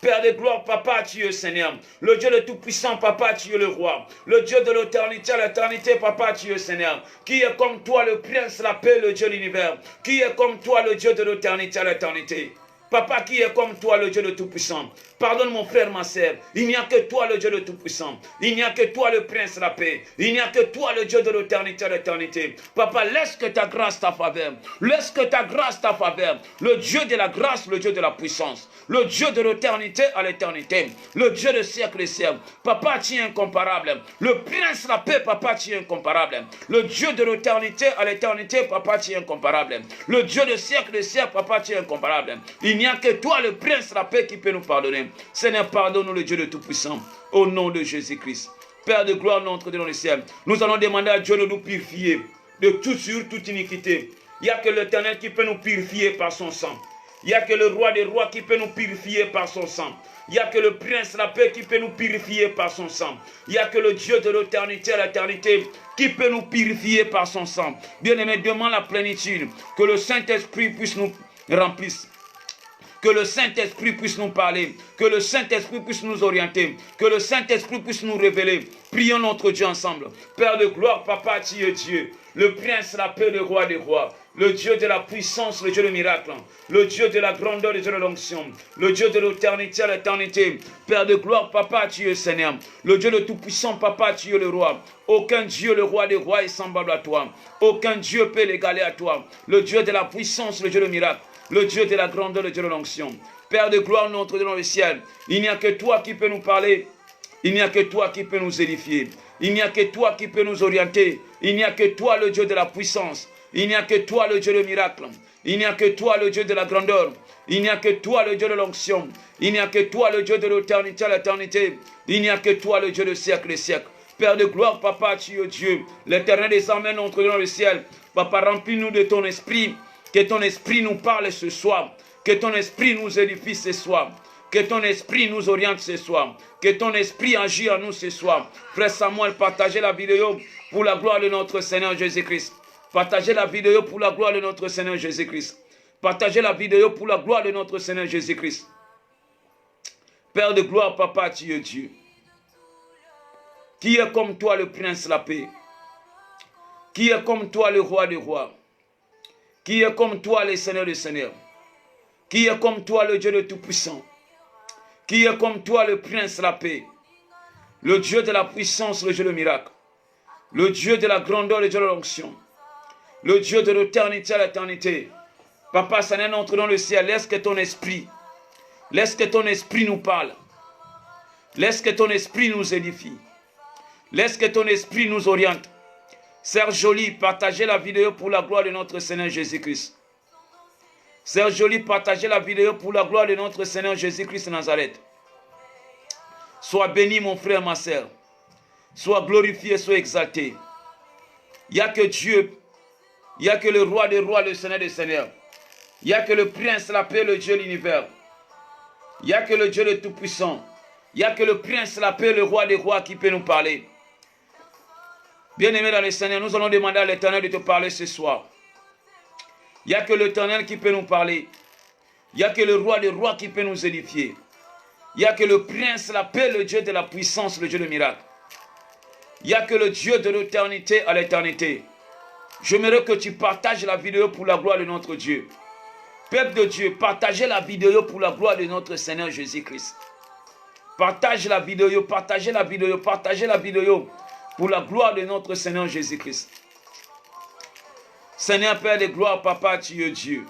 Père de gloire, Papa, tu es Seigneur. Le Dieu de tout-puissant, Papa, tu es le roi. Le Dieu de l'éternité à l'éternité, Papa, tu es Seigneur. Qui est comme toi, le Prince de la paix, le Dieu de l'univers. Qui est comme toi, le Dieu de l'éternité à l'éternité. Papa, qui est comme toi, le Dieu de Tout-Puissant. Pardonne mon frère, ma sœur. Il n'y a que toi, le Dieu de Tout-Puissant. Il n'y a que toi, le Prince de la paix. Il n'y a que toi, le Dieu de l'éternité à l'éternité. Papa, laisse que ta grâce ta faveur. Laisse que ta grâce ta faveur. Le Dieu de la grâce, le Dieu de la puissance. Le Dieu de l'éternité à l'éternité. Le Dieu de siècle. Papa, tu es incomparable. Le Prince de la paix, Papa, tu es incomparable. Le Dieu de l'éternité à l'éternité, Papa, tu es incomparable. Le Dieu de siècle, Papa, tu es incomparable. Il n'y a que toi, le Prince de la paix, qui peut nous pardonner. Seigneur, pardonne-nous, le Dieu de Tout-Puissant, au nom de Jésus-Christ. Père de gloire, notre Dieu dans le ciel, nous allons demander à Dieu de nous purifier de toute iniquité. Il n'y a que l'Éternel qui peut nous purifier par son sang. Il n'y a que le roi des rois qui peut nous purifier par son sang. Il n'y a que le Prince de la paix qui peut nous purifier par son sang. Il n'y a que le Dieu de l'éternité à l'éternité qui peut nous purifier par son sang. Bien-aimé, demande la plénitude, que le Saint-Esprit puisse nous remplir. Que le Saint-Esprit puisse nous parler, que le Saint-Esprit puisse nous orienter, que le Saint-Esprit puisse nous révéler. Prions notre Dieu ensemble. Père de gloire, Papa, tu es Dieu, le Prince, la paix, le Roi des rois, le Dieu de la puissance, le Dieu de miracle, le Dieu de la grandeur, le Dieu de l'onction, le Dieu de l'éternité à l'éternité. Père de gloire, Papa, tu es Seigneur, le Dieu de tout-puissant, Papa, tu es le Roi. Aucun Dieu, le Roi des rois, est semblable à toi. Aucun Dieu peut l'égaler à toi. Le Dieu de la puissance, le Dieu de miracle, le Dieu de la grandeur, le Dieu de l'onction. Père de gloire, notre Dieu dans le ciel, il n'y a que toi qui peux nous parler. Il n'y a que toi qui peux nous édifier. Il n'y a que toi qui peux nous orienter. Il n'y a que toi, le Dieu de la puissance. Il n'y a que toi, le Dieu de miracle. Il n'y a que toi, le Dieu de la grandeur. Il n'y a que toi, le Dieu de l'onction. Il n'y a que toi, le Dieu de l'éternité à l'éternité. Il n'y a que toi, le Dieu de siècle et siècle. Père de gloire, Papa, tu es Dieu. L'éternel des armées, notre Dieu dans le ciel. Papa, remplis-nous de ton esprit. Que ton esprit nous parle ce soir. Que ton esprit nous édifie ce soir. Que ton esprit nous oriente ce soir. Que ton esprit agit en nous ce soir. Frère Samuel, partagez la vidéo pour la gloire de notre Seigneur Jésus-Christ. Partagez la vidéo pour la gloire de notre Seigneur Jésus-Christ. Partagez la vidéo pour la gloire de notre Seigneur Jésus-Christ. Père de gloire, Papa, tu es Dieu. Qui est comme toi le Prince de la paix? Qui est comme toi le Roi des rois? Qui est comme toi le Seigneur des seigneurs? Qui est comme toi le Dieu de tout-puissant? Qui est comme toi le Prince de la paix? Le Dieu de la puissance, le Dieu de miracle. Le Dieu de la grandeur, le Dieu de l'onction. Le Dieu de l'éternité à l'éternité. Papa, Seigneur, entre dans le ciel. Laisse que ton esprit nous parle. Laisse que ton esprit nous édifie. Laisse que ton esprit nous oriente. Sœur Jolie, partagez la vidéo pour la gloire de notre Seigneur Jésus-Christ. Sœur Jolie, partagez la vidéo pour la gloire de notre Seigneur Jésus-Christ de Nazareth. Sois béni, mon frère, ma sœur. Sois glorifié, sois exalté. Il n'y a que Dieu. Il n'y a que le Roi des rois, le Seigneur des seigneurs. Il n'y a que le Prince, la paix, le Dieu de l'univers. Il n'y a que le Dieu de tout-puissant. Il n'y a que le Prince, la paix, le Roi des rois qui peut nous parler. Bien-aimés dans le Seigneur, nous allons demander à l'Éternel de te parler ce soir. Il n'y a que l'Éternel qui peut nous parler. Il n'y a que le Roi des rois qui peut nous édifier. Il n'y a que le Prince, la paix, le Dieu de la puissance, le Dieu de miracle. Il n'y a que le Dieu de l'éternité à l'éternité. J'aimerais que tu partages la vidéo pour la gloire de notre Dieu. Peuple de Dieu, partagez la vidéo pour la gloire de notre Seigneur Jésus-Christ. Partage la vidéo, partagez la vidéo, partagez la vidéo pour la gloire de notre Seigneur Jésus-Christ. Seigneur Père de gloire, Papa, tu es Dieu.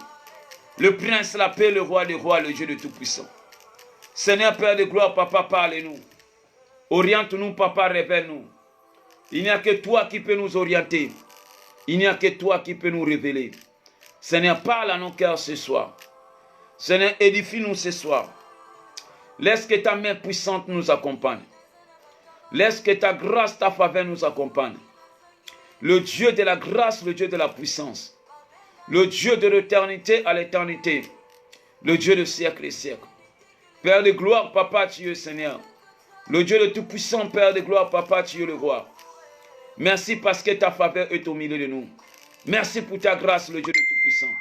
Le Prince, la paix, le Roi des rois, le Dieu de tout-puissant. Seigneur Père de gloire, Papa, parle-nous. Oriente-nous, Papa, révèle-nous. Il n'y a que toi qui peux nous orienter. Il n'y a que toi qui peux nous révéler. Seigneur, parle à nos cœurs ce soir. Seigneur, édifie-nous ce soir. Laisse que ta main puissante nous accompagne. Laisse que ta grâce, ta faveur nous accompagne. Le Dieu de la grâce, le Dieu de la puissance. Le Dieu de l'éternité à l'éternité. Le Dieu de siècle et siècle. Père de gloire, Papa, tu es Seigneur. Le Dieu de tout-puissant, Père de gloire, Papa, tu es le roi. Merci parce que ta faveur est au milieu de nous. Merci pour ta grâce, le Dieu de tout-puissant.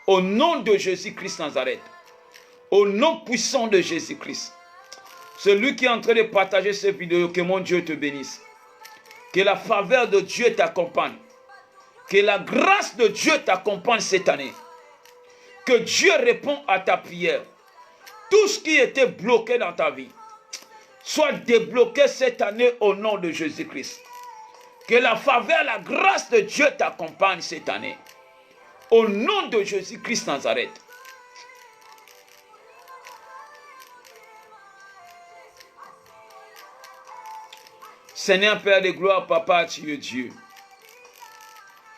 Au nom de Jésus-Christ Nazareth. Au nom puissant de Jésus-Christ. Celui qui est en train de partager cette vidéo, que mon Dieu te bénisse. Que la faveur de Dieu t'accompagne. Que la grâce de Dieu t'accompagne cette année. Que Dieu répond à ta prière. Tout ce qui était bloqué dans ta vie soit débloqué cette année au nom de Jésus-Christ. Que la faveur, la grâce de Dieu t'accompagne cette année. Au nom de Jésus-Christ Nazareth. Seigneur Père de gloire, Papa, tu es Dieu.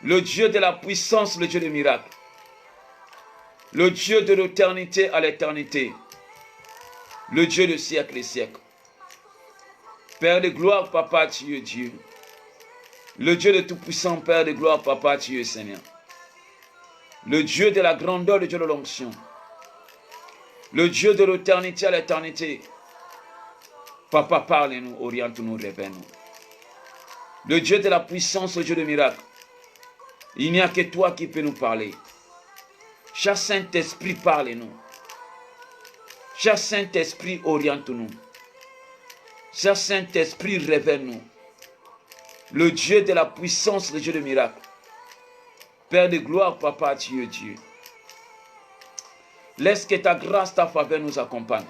Le Dieu de la puissance, le Dieu de miracle. Le Dieu de l'éternité à l'éternité. Le Dieu de siècle et siècle. Père de gloire, Papa, tu es Dieu. Le Dieu de tout-puissant, Père de gloire, Papa, tu es Seigneur. Le Dieu de la grandeur, le Dieu de l'onction. Le Dieu de l'éternité à l'éternité. Papa, parle-nous, oriente-nous, révèle-nous. Le Dieu de la puissance, le Dieu de miracles. Il n'y a que toi qui peux nous parler. Cher Saint-Esprit, parle-nous. Cher Saint-Esprit, oriente-nous. Cher Saint-Esprit, révèle-nous. Le Dieu de la puissance, le Dieu de miracles. Père de gloire, Papa, tu es Dieu. Laisse que ta grâce, ta faveur nous accompagne.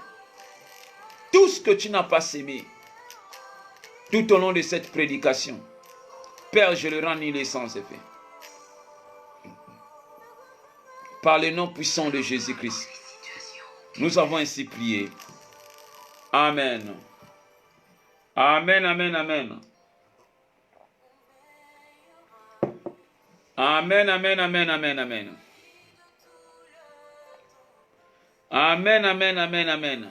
Tout ce que tu n'as pas sémé, tout au long de cette prédication, Père, je le rends nul sans effet. Par le nom puissant de Jésus-Christ, nous avons ainsi prié. Amen. Amen, amen, amen. Amen, amen, amen, amen, amen. Amen, amen, amen, amen.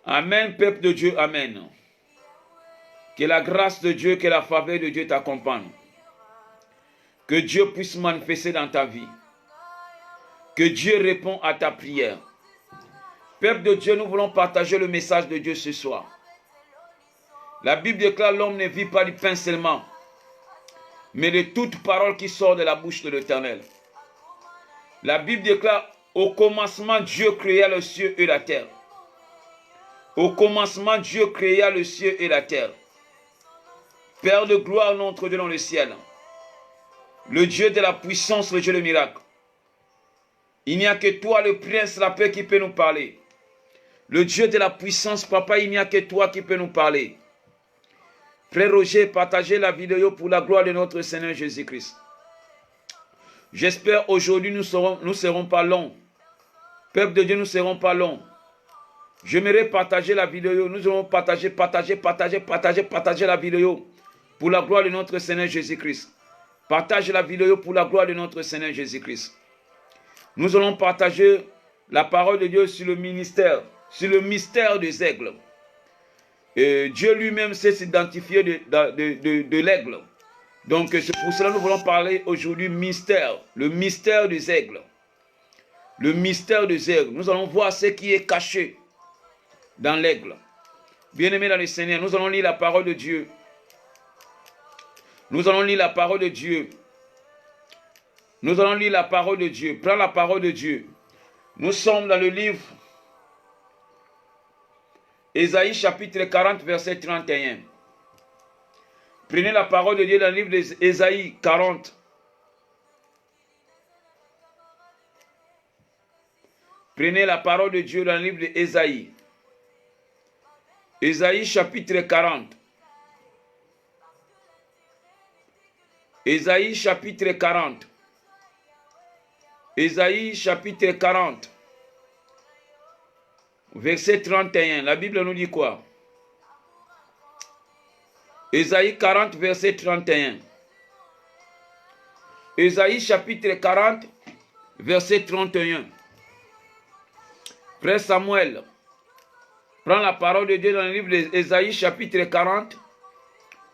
Amen, peuple de Dieu, amen. Que la grâce de Dieu, que la faveur de Dieu t'accompagne. Que Dieu puisse manifester dans ta vie. Que Dieu réponde à ta prière. Peuple de Dieu, nous voulons partager le message de Dieu ce soir. La Bible déclare l'homme ne vit pas du pain seulement, mais de toute parole qui sort de la bouche de l'Éternel. La Bible déclare, au commencement, Dieu créa le ciel et la terre. Au commencement, Dieu créa le ciel et la terre. Père de gloire, notre Dieu dans le ciel. Le Dieu de la puissance, le Dieu de miracle. Il n'y a que toi, le prince, la paix, qui peut nous parler. Le Dieu de la puissance, Papa, il n'y a que toi qui peut nous parler. Frère Roger, partagez la vidéo pour la gloire de notre Seigneur Jésus-Christ. J'espère aujourd'hui nous serons pas longs. Peuple de Dieu, nous ne serons pas longs. J'aimerais partager la vidéo. Nous allons partager la vidéo pour la gloire de notre Seigneur Jésus-Christ. Partage la vidéo pour la gloire de notre Seigneur Jésus-Christ. Nous allons partager la parole de Dieu sur le ministère, sur le mystère des aigles. Et Dieu lui-même sait s'identifier de l'aigle. Donc c'est pour cela que nous voulons parler aujourd'hui mystère, le mystère des aigles. Le mystère des aigles. Nous allons voir ce qui est caché dans l'aigle. Bien-aimés dans le Seigneur, nous allons lire la parole de Dieu. Nous allons lire la parole de Dieu. Nous allons lire la parole de Dieu. Prends la parole de Dieu. Nous sommes dans le livre Ésaïe chapitre 40 verset 31. Prenez la parole de Dieu dans le livre d'Ésaïe 40. Prenez la parole de Dieu dans le livre d'Ésaïe. Ésaïe chapitre 40. Ésaïe chapitre 40. Ésaïe chapitre 40. Verset 31. La Bible nous dit quoi? Ésaïe 40 verset 31. Ésaïe chapitre 40 verset 31. Frère Samuel, prends la parole de Dieu dans le livre d'Ésaïe chapitre 40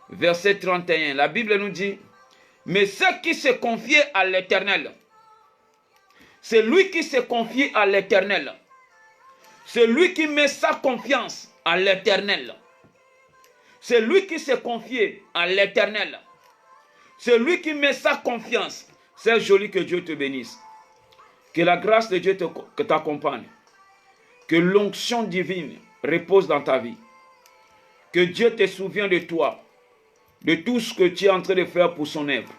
verset 31. La Bible nous dit, mais ceux qui se confient à l'Éternel, c'est lui qui se confie à l'Éternel. C'est lui qui met sa confiance à l'Éternel. C'est lui qui se confie à l'Éternel. C'est lui qui met sa confiance. C'est joli, que Dieu te bénisse. Que la grâce de Dieu t'accompagne. Que l'onction divine repose dans ta vie. Que Dieu te souvienne de toi, de tout ce que tu es en train de faire pour son œuvre.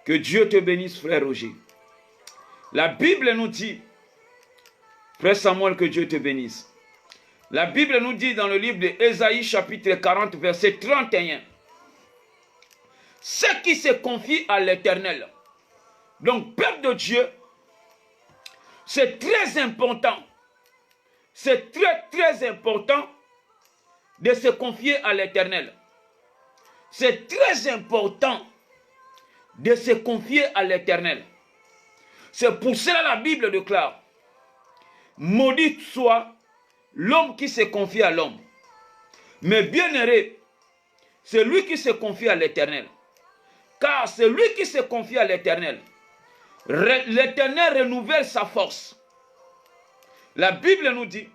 Que Dieu te bénisse, frère Roger. La Bible nous dit, frère Samuel, que Dieu te bénisse. La Bible nous dit dans le livre d'Ésaïe chapitre 40 verset 31. Ceux qui se confient à l'Éternel. Donc, peuple de Dieu, c'est très important. C'est très important de se confier à l'Éternel. C'est très important de se confier à l'Éternel. C'est pour cela que la Bible déclare, maudit soit l'homme qui se confie à l'homme. Mais bienheureux, c'est lui qui se confie à l'Éternel. Car c'est lui qui se confie à l'Éternel. L'Éternel renouvelle sa force. La Bible nous dit,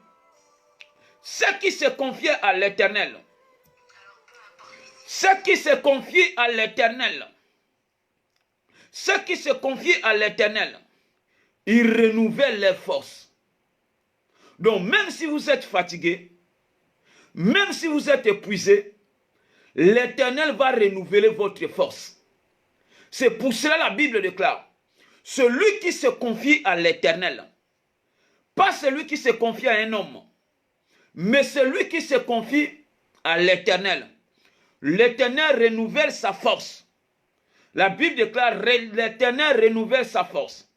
ceux qui se confient à l'Éternel, ceux qui se confient à l'Éternel, ceux qui se confient à l'Éternel, ils renouvellent leurs forces. Donc même si vous êtes fatigué, même si vous êtes épuisé, l'Éternel va renouveler votre force. C'est pour cela la Bible déclare, celui qui se confie à l'Éternel, pas celui qui se confie à un homme, mais celui qui se confie à l'Éternel. L'Éternel renouvelle sa force. La Bible déclare, l'Éternel renouvelle sa force.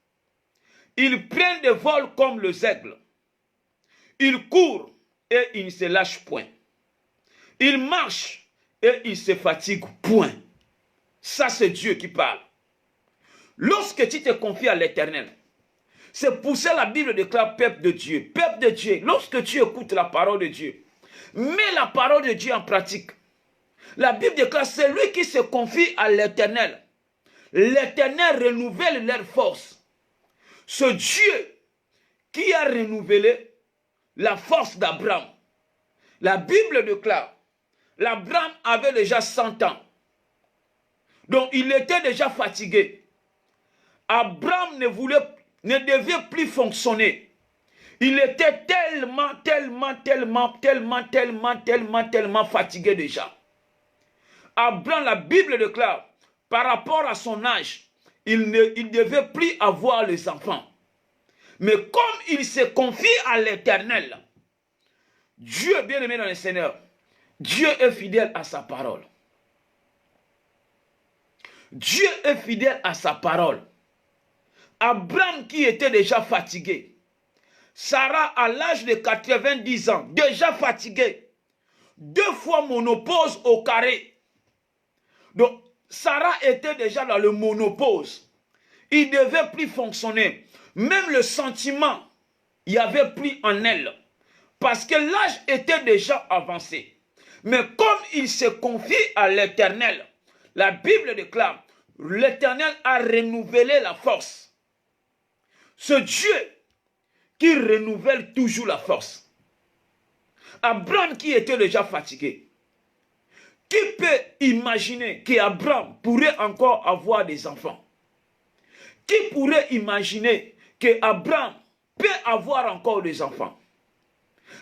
Il prend des vols comme les aigles. Il court et il ne se lâche point. Il marche et il se fatigue point. Ça, c'est Dieu qui parle. Lorsque tu te confies à l'Éternel, c'est pour ça la Bible déclare peuple de Dieu. Peuple de Dieu, lorsque tu écoutes la parole de Dieu, mets la parole de Dieu en pratique. La Bible déclare, celui qui se confie à l'Éternel, l'Éternel renouvelle leur force. Ce Dieu qui a renouvelé la force d'Abraham. La Bible déclare, l'Abraham avait déjà 100 ans. Donc il était déjà fatigué. Abraham ne devait plus fonctionner. Il était tellement fatigué déjà. Abraham, la Bible déclare, par rapport à son âge, il ne devait plus avoir les enfants. Mais comme il se confie à l'Éternel, Dieu, bien-aimé dans le Seigneur, Dieu est fidèle à sa parole. Dieu est fidèle à sa parole. Abraham qui était déjà fatigué, Sarah à l'âge de 90 ans, déjà fatiguée, 2 fois monopause au carré. Donc, Sarah était déjà dans le monopause. Il ne devait plus fonctionner. Même le sentiment, il n'y avait plus en elle. Parce que l'âge était déjà avancé. Mais comme il se confie à l'Éternel, la Bible déclare, l'Éternel a renouvelé la force. Ce Dieu qui renouvelle toujours la force. Abraham qui était déjà fatigué. Qui peut imaginer qu'Abraham pourrait encore avoir des enfants? Qui pourrait imaginer qu'Abraham peut avoir encore des enfants?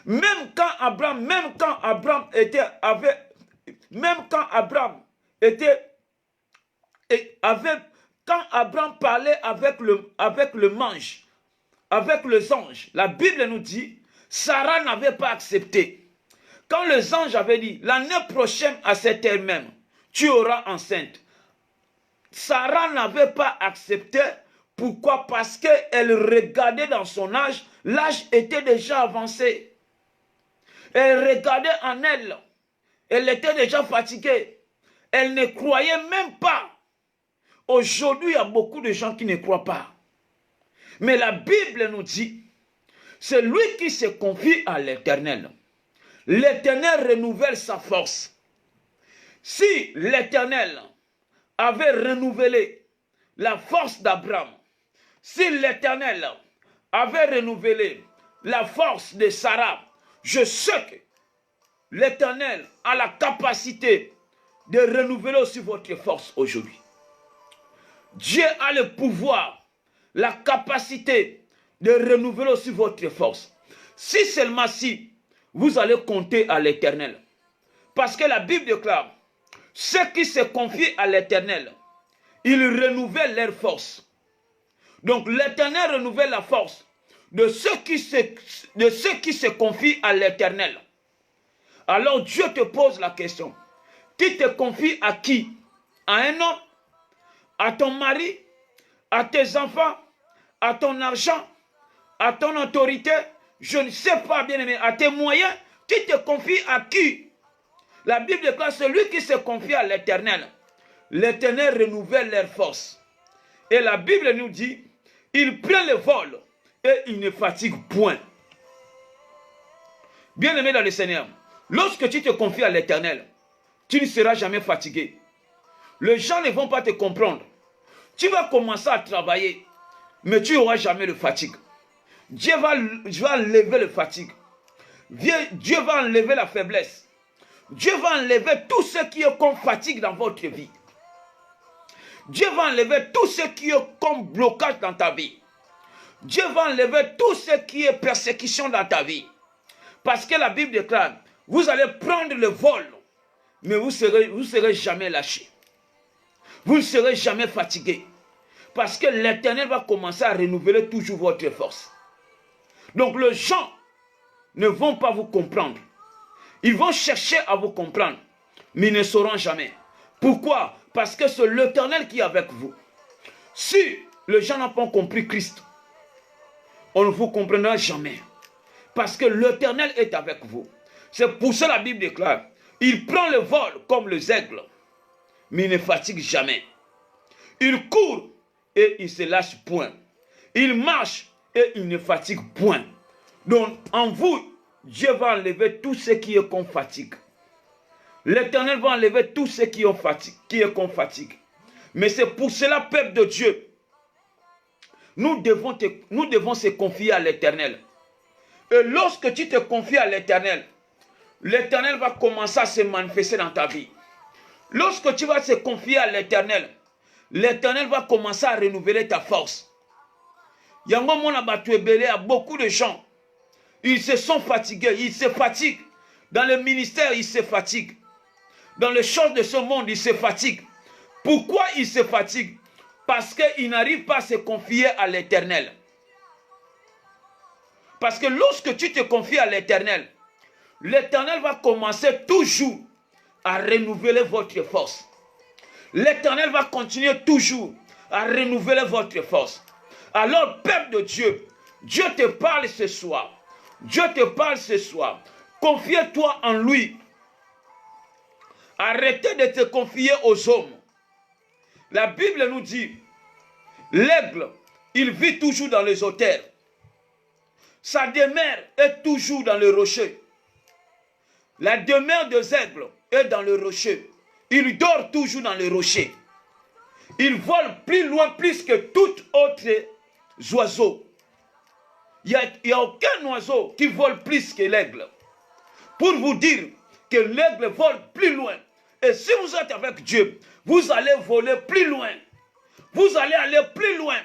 Même quand Abraham parlait avec le mange, avec les anges, la Bible nous dit, Sarah n'avait pas accepté. Quand les anges avaient dit, l'année prochaine à cette heure même, tu auras enceinte. Sarah n'avait pas accepté. Pourquoi? Parce qu'elle regardait dans son âge, l'âge était déjà avancé. Elle regardait en elle, elle était déjà fatiguée. Elle ne croyait même pas. Aujourd'hui, il y a beaucoup de gens qui ne croient pas. Mais la Bible nous dit, c'est lui qui se confie à l'Éternel. L'Éternel renouvelle sa force. Si l'Éternel avait renouvelé la force d'Abraham, si l'Éternel avait renouvelé la force de Sarah, je sais que l'Éternel a la capacité de renouveler aussi votre force aujourd'hui. Dieu a le pouvoir, la capacité de renouveler aussi votre force. Si seulement si vous allez compter à l'Éternel. Parce que la Bible déclare, ceux qui se confient à l'Éternel, ils renouvellent leur force. Donc l'Éternel renouvelle la force de ceux qui se confient à l'Éternel. Alors Dieu te pose la question. Tu te confies à qui? À un homme? À ton mari? À tes enfants? À ton argent? À ton autorité? Je ne sais pas, bien-aimé. À tes moyens? Tu te confies à qui? La Bible déclare, celui qui se confie à l'Éternel, l'Éternel renouvelle leur force. Et la Bible nous dit, il prend le vol et il ne fatigue point. Bien-aimé dans le Seigneur, lorsque tu te confies à l'Éternel, tu ne seras jamais fatigué. Les gens ne vont pas te comprendre. Tu vas commencer à travailler, mais tu n'auras jamais de fatigue. Dieu va enlever la fatigue. Dieu va enlever la faiblesse. Dieu va enlever tout ce qui est comme fatigue dans votre vie. Dieu va enlever tout ce qui est comme blocage dans ta vie. Dieu va enlever tout ce qui est persécution dans ta vie. Parce que la Bible déclare, vous allez prendre le vol, mais vous serez jamais lâché. Vous ne serez jamais fatigué. Parce que l'Éternel va commencer à renouveler toujours votre force. Donc les gens ne vont pas vous comprendre. Ils vont chercher à vous comprendre, mais ils ne sauront jamais. Pourquoi? Parce que c'est l'Éternel qui est avec vous. Si les gens n'ont pas compris Christ, on ne vous comprendra jamais. Parce que l'Éternel est avec vous. C'est pour ça que la Bible déclare, il prend le vol comme les aigles, mais il ne fatigue jamais. Il court et il ne se lâche point. Il marche et il ne fatigue point. Donc en vous, Dieu va enlever tout ce qui est comme fatigue. L'Éternel va enlever tout ce qui est comme fatigue. Mais c'est pour cela, peuple de Dieu, nous devons se confier à l'Éternel. Et lorsque tu te confies à l'Éternel, l'Éternel va commencer à se manifester dans ta vie. Lorsque tu vas se confier à l'Éternel, l'Éternel va commencer à renouveler ta force. Il y a beaucoup de gens, ils se sont fatigués, ils se fatiguent. Dans le ministère, ils se fatiguent. Dans les choses de ce monde, ils se fatiguent. Pourquoi ils se fatiguent? Parce qu'ils n'arrivent pas à se confier à l'Éternel. Parce que lorsque tu te confies à l'Éternel, l'Éternel va commencer toujours à renouveler votre force. L'Éternel va continuer toujours à renouveler votre force. Alors, peuple de Dieu, Dieu te parle ce soir. Dieu te parle ce soir. Confie-toi en lui. Arrêtez de te confier aux hommes. La Bible nous dit, l'aigle, il vit toujours dans les hauteurs. Sa demeure est toujours dans le rocher. La demeure des aigles est dans le rocher. Il dort toujours dans le rocher. Il vole plus loin plus que tout autre oiseau. Il n'y a aucun oiseau qui vole plus que l'aigle. Pour vous dire que l'aigle vole plus loin. Et si vous êtes avec Dieu, vous allez voler plus loin. Vous allez aller plus loin.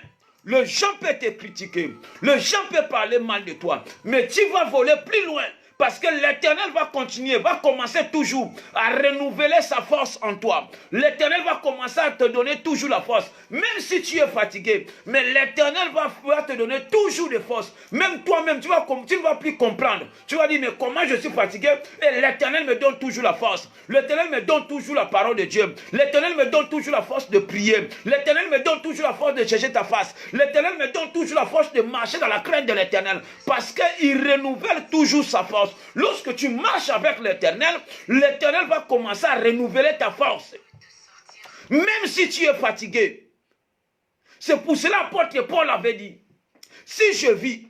Le gens peut te critiquer. Le gens peut parler mal de toi. Mais tu vas voler plus loin. Parce que l'Éternel va continuer, va commencer toujours à renouveler sa force en toi. L'Éternel va commencer à te donner toujours la force. Même si tu es fatigué, mais l'Éternel va te donner toujours des forces. Même toi-même, tu ne vas plus comprendre. Tu vas dire, mais comment je suis fatigué? Et l'Éternel me donne toujours la force. L'Éternel me donne toujours la parole de Dieu. L'Éternel me donne toujours la force de prier. L'Éternel me donne toujours la force de chercher ta face. L'Éternel me donne toujours la force de marcher dans la crainte de l'Éternel. Parce qu'il renouvelle toujours sa force. Lorsque tu marches avec l'Éternel, l'Éternel va commencer à renouveler ta force. Même si tu es fatigué. C'est pour cela l'apôtre Paul avait dit, si je vis,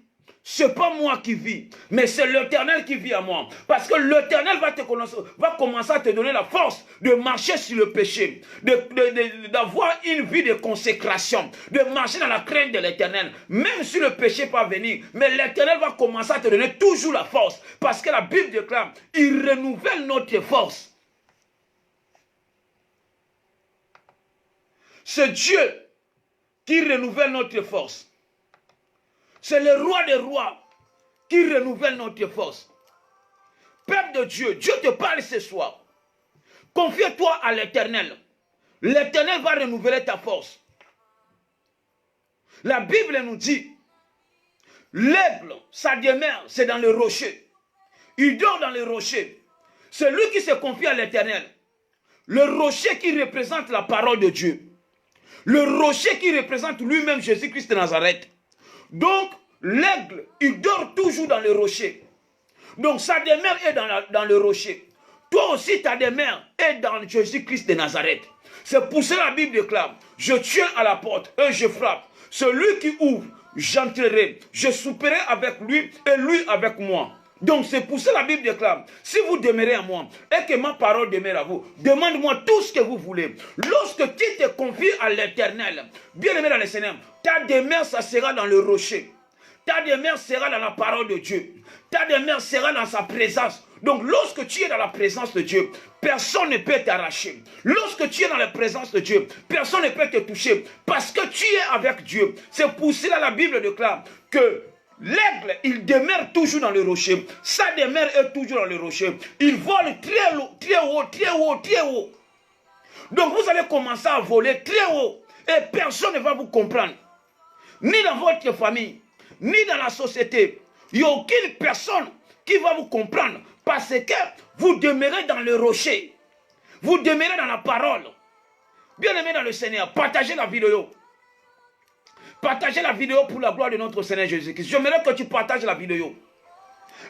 ce n'est pas moi qui vis, mais c'est l'Éternel qui vit à moi. Parce que l'Éternel va commencer à te donner la force de marcher sur le péché, d'avoir une vie de consécration, de marcher dans la crainte de l'Éternel. Même si le péché peut venir, mais l'Éternel va commencer à te donner toujours la force. Parce que la Bible déclare, il renouvelle notre force. C'est Dieu qui renouvelle notre force. C'est le roi des rois qui renouvelle notre force. Peuple de Dieu, Dieu te parle ce soir. Confie-toi à l'Éternel. L'Éternel va renouveler ta force. La Bible nous dit, l'aigle, sa demeure, c'est dans le rocher. Il dort dans le rocher. C'est lui qui se confie à l'Éternel. Le rocher qui représente la parole de Dieu. Le rocher qui représente lui-même Jésus-Christ de Nazareth. Donc, l'aigle, il dort toujours dans le rocher. Donc, sa demeure est dans le rocher. Toi aussi, ta demeure est dans Jésus-Christ de Nazareth. C'est pour cela que la Bible déclare, je tiens à la porte et je frappe. Celui qui ouvre, j'entrerai. Je souperai avec lui et lui avec moi. Donc, c'est pour cela que la Bible déclare, si vous demeurez à moi et que ma parole demeure à vous, demande-moi tout ce que vous voulez. Lorsque tu te confies à l'Éternel, bien aimé dans le Seigneur, ta demeure, ça sera dans le rocher. Ta demeure sera dans la parole de Dieu. Ta demeure sera dans sa présence. Donc lorsque tu es dans la présence de Dieu, personne ne peut t'arracher. Lorsque tu es dans la présence de Dieu, personne ne peut te toucher. Parce que tu es avec Dieu. C'est pour cela la Bible déclare que l'aigle, il demeure toujours dans le rocher. Sa demeure est toujours dans le rocher. Il vole très haut, très haut, très haut, très haut. Donc vous allez commencer à voler très haut. Et personne ne va vous comprendre. Ni dans votre famille, ni dans la société. Il n'y a aucune personne qui va vous comprendre. Parce que vous demeurez dans le rocher. Vous demeurez dans la parole. Bien-aimés dans le Seigneur, partagez la vidéo. Partagez la vidéo pour la gloire de notre Seigneur Jésus-Christ. J'aimerais que tu partages la vidéo.